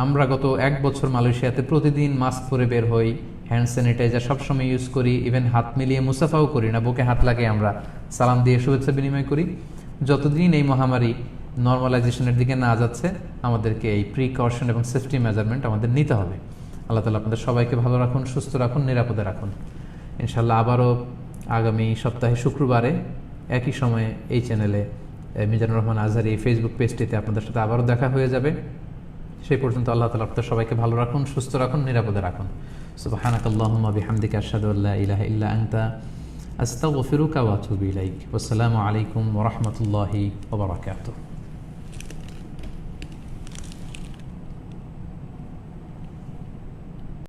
আমরা গত 1 বছর মালয়েশিয়াতে প্রতিদিন মাস্ক পরে বের হই, হ্যান্ড স্যানিটাইজার সবসময় ইউজ করি, ইভেন হাত মিলিয়ে মুসাফাও করি না, বুকে হাত লাগিয়ে আমরা সালাম দিয়ে শুভেচ্ছা বিনিময় করি। যতদিন এই মহামারী নর্মালাইজেশনের দিকে না যাচ্ছে, আমাদেরকে এই প্রিকশন এবং সেফটি মেজারমেন্ট আমাদের নিতে হবে। আল্লাহ তাআলা আপনাদের সবাইকে ভালো রাখুন, সুস্থ রাখুন, নিরাপদে রাখুন। ইনশাআল্লাহ আবারও আগামী সপ্তাহে শুক্রবারে একই সময়ে এই চ্যানেলে মিজানুর রহমান আজহারি এই ফেসবুক পেজটিতে আপনাদের সাথে আবারও দেখা হয়ে যাবে। সেই পর্যন্ত আল্লাহ তাআলা আপনাদের সবাইকে ভালো রাখুন, সুস্থ রাখুন, নিরাপদে রাখুন। সুবহানাকাল্লাহুম্মা বিহামদিকা আশহাদু আল্লা ইলাহা ইল্লা আনতা আস্তাগফিরুকা ওয়া আতুবু ইলাইক। ওয়াসসালামু আলাইকুম ওয়া রাহমাতুল্লাহি ওয়া বারাকাতুহু।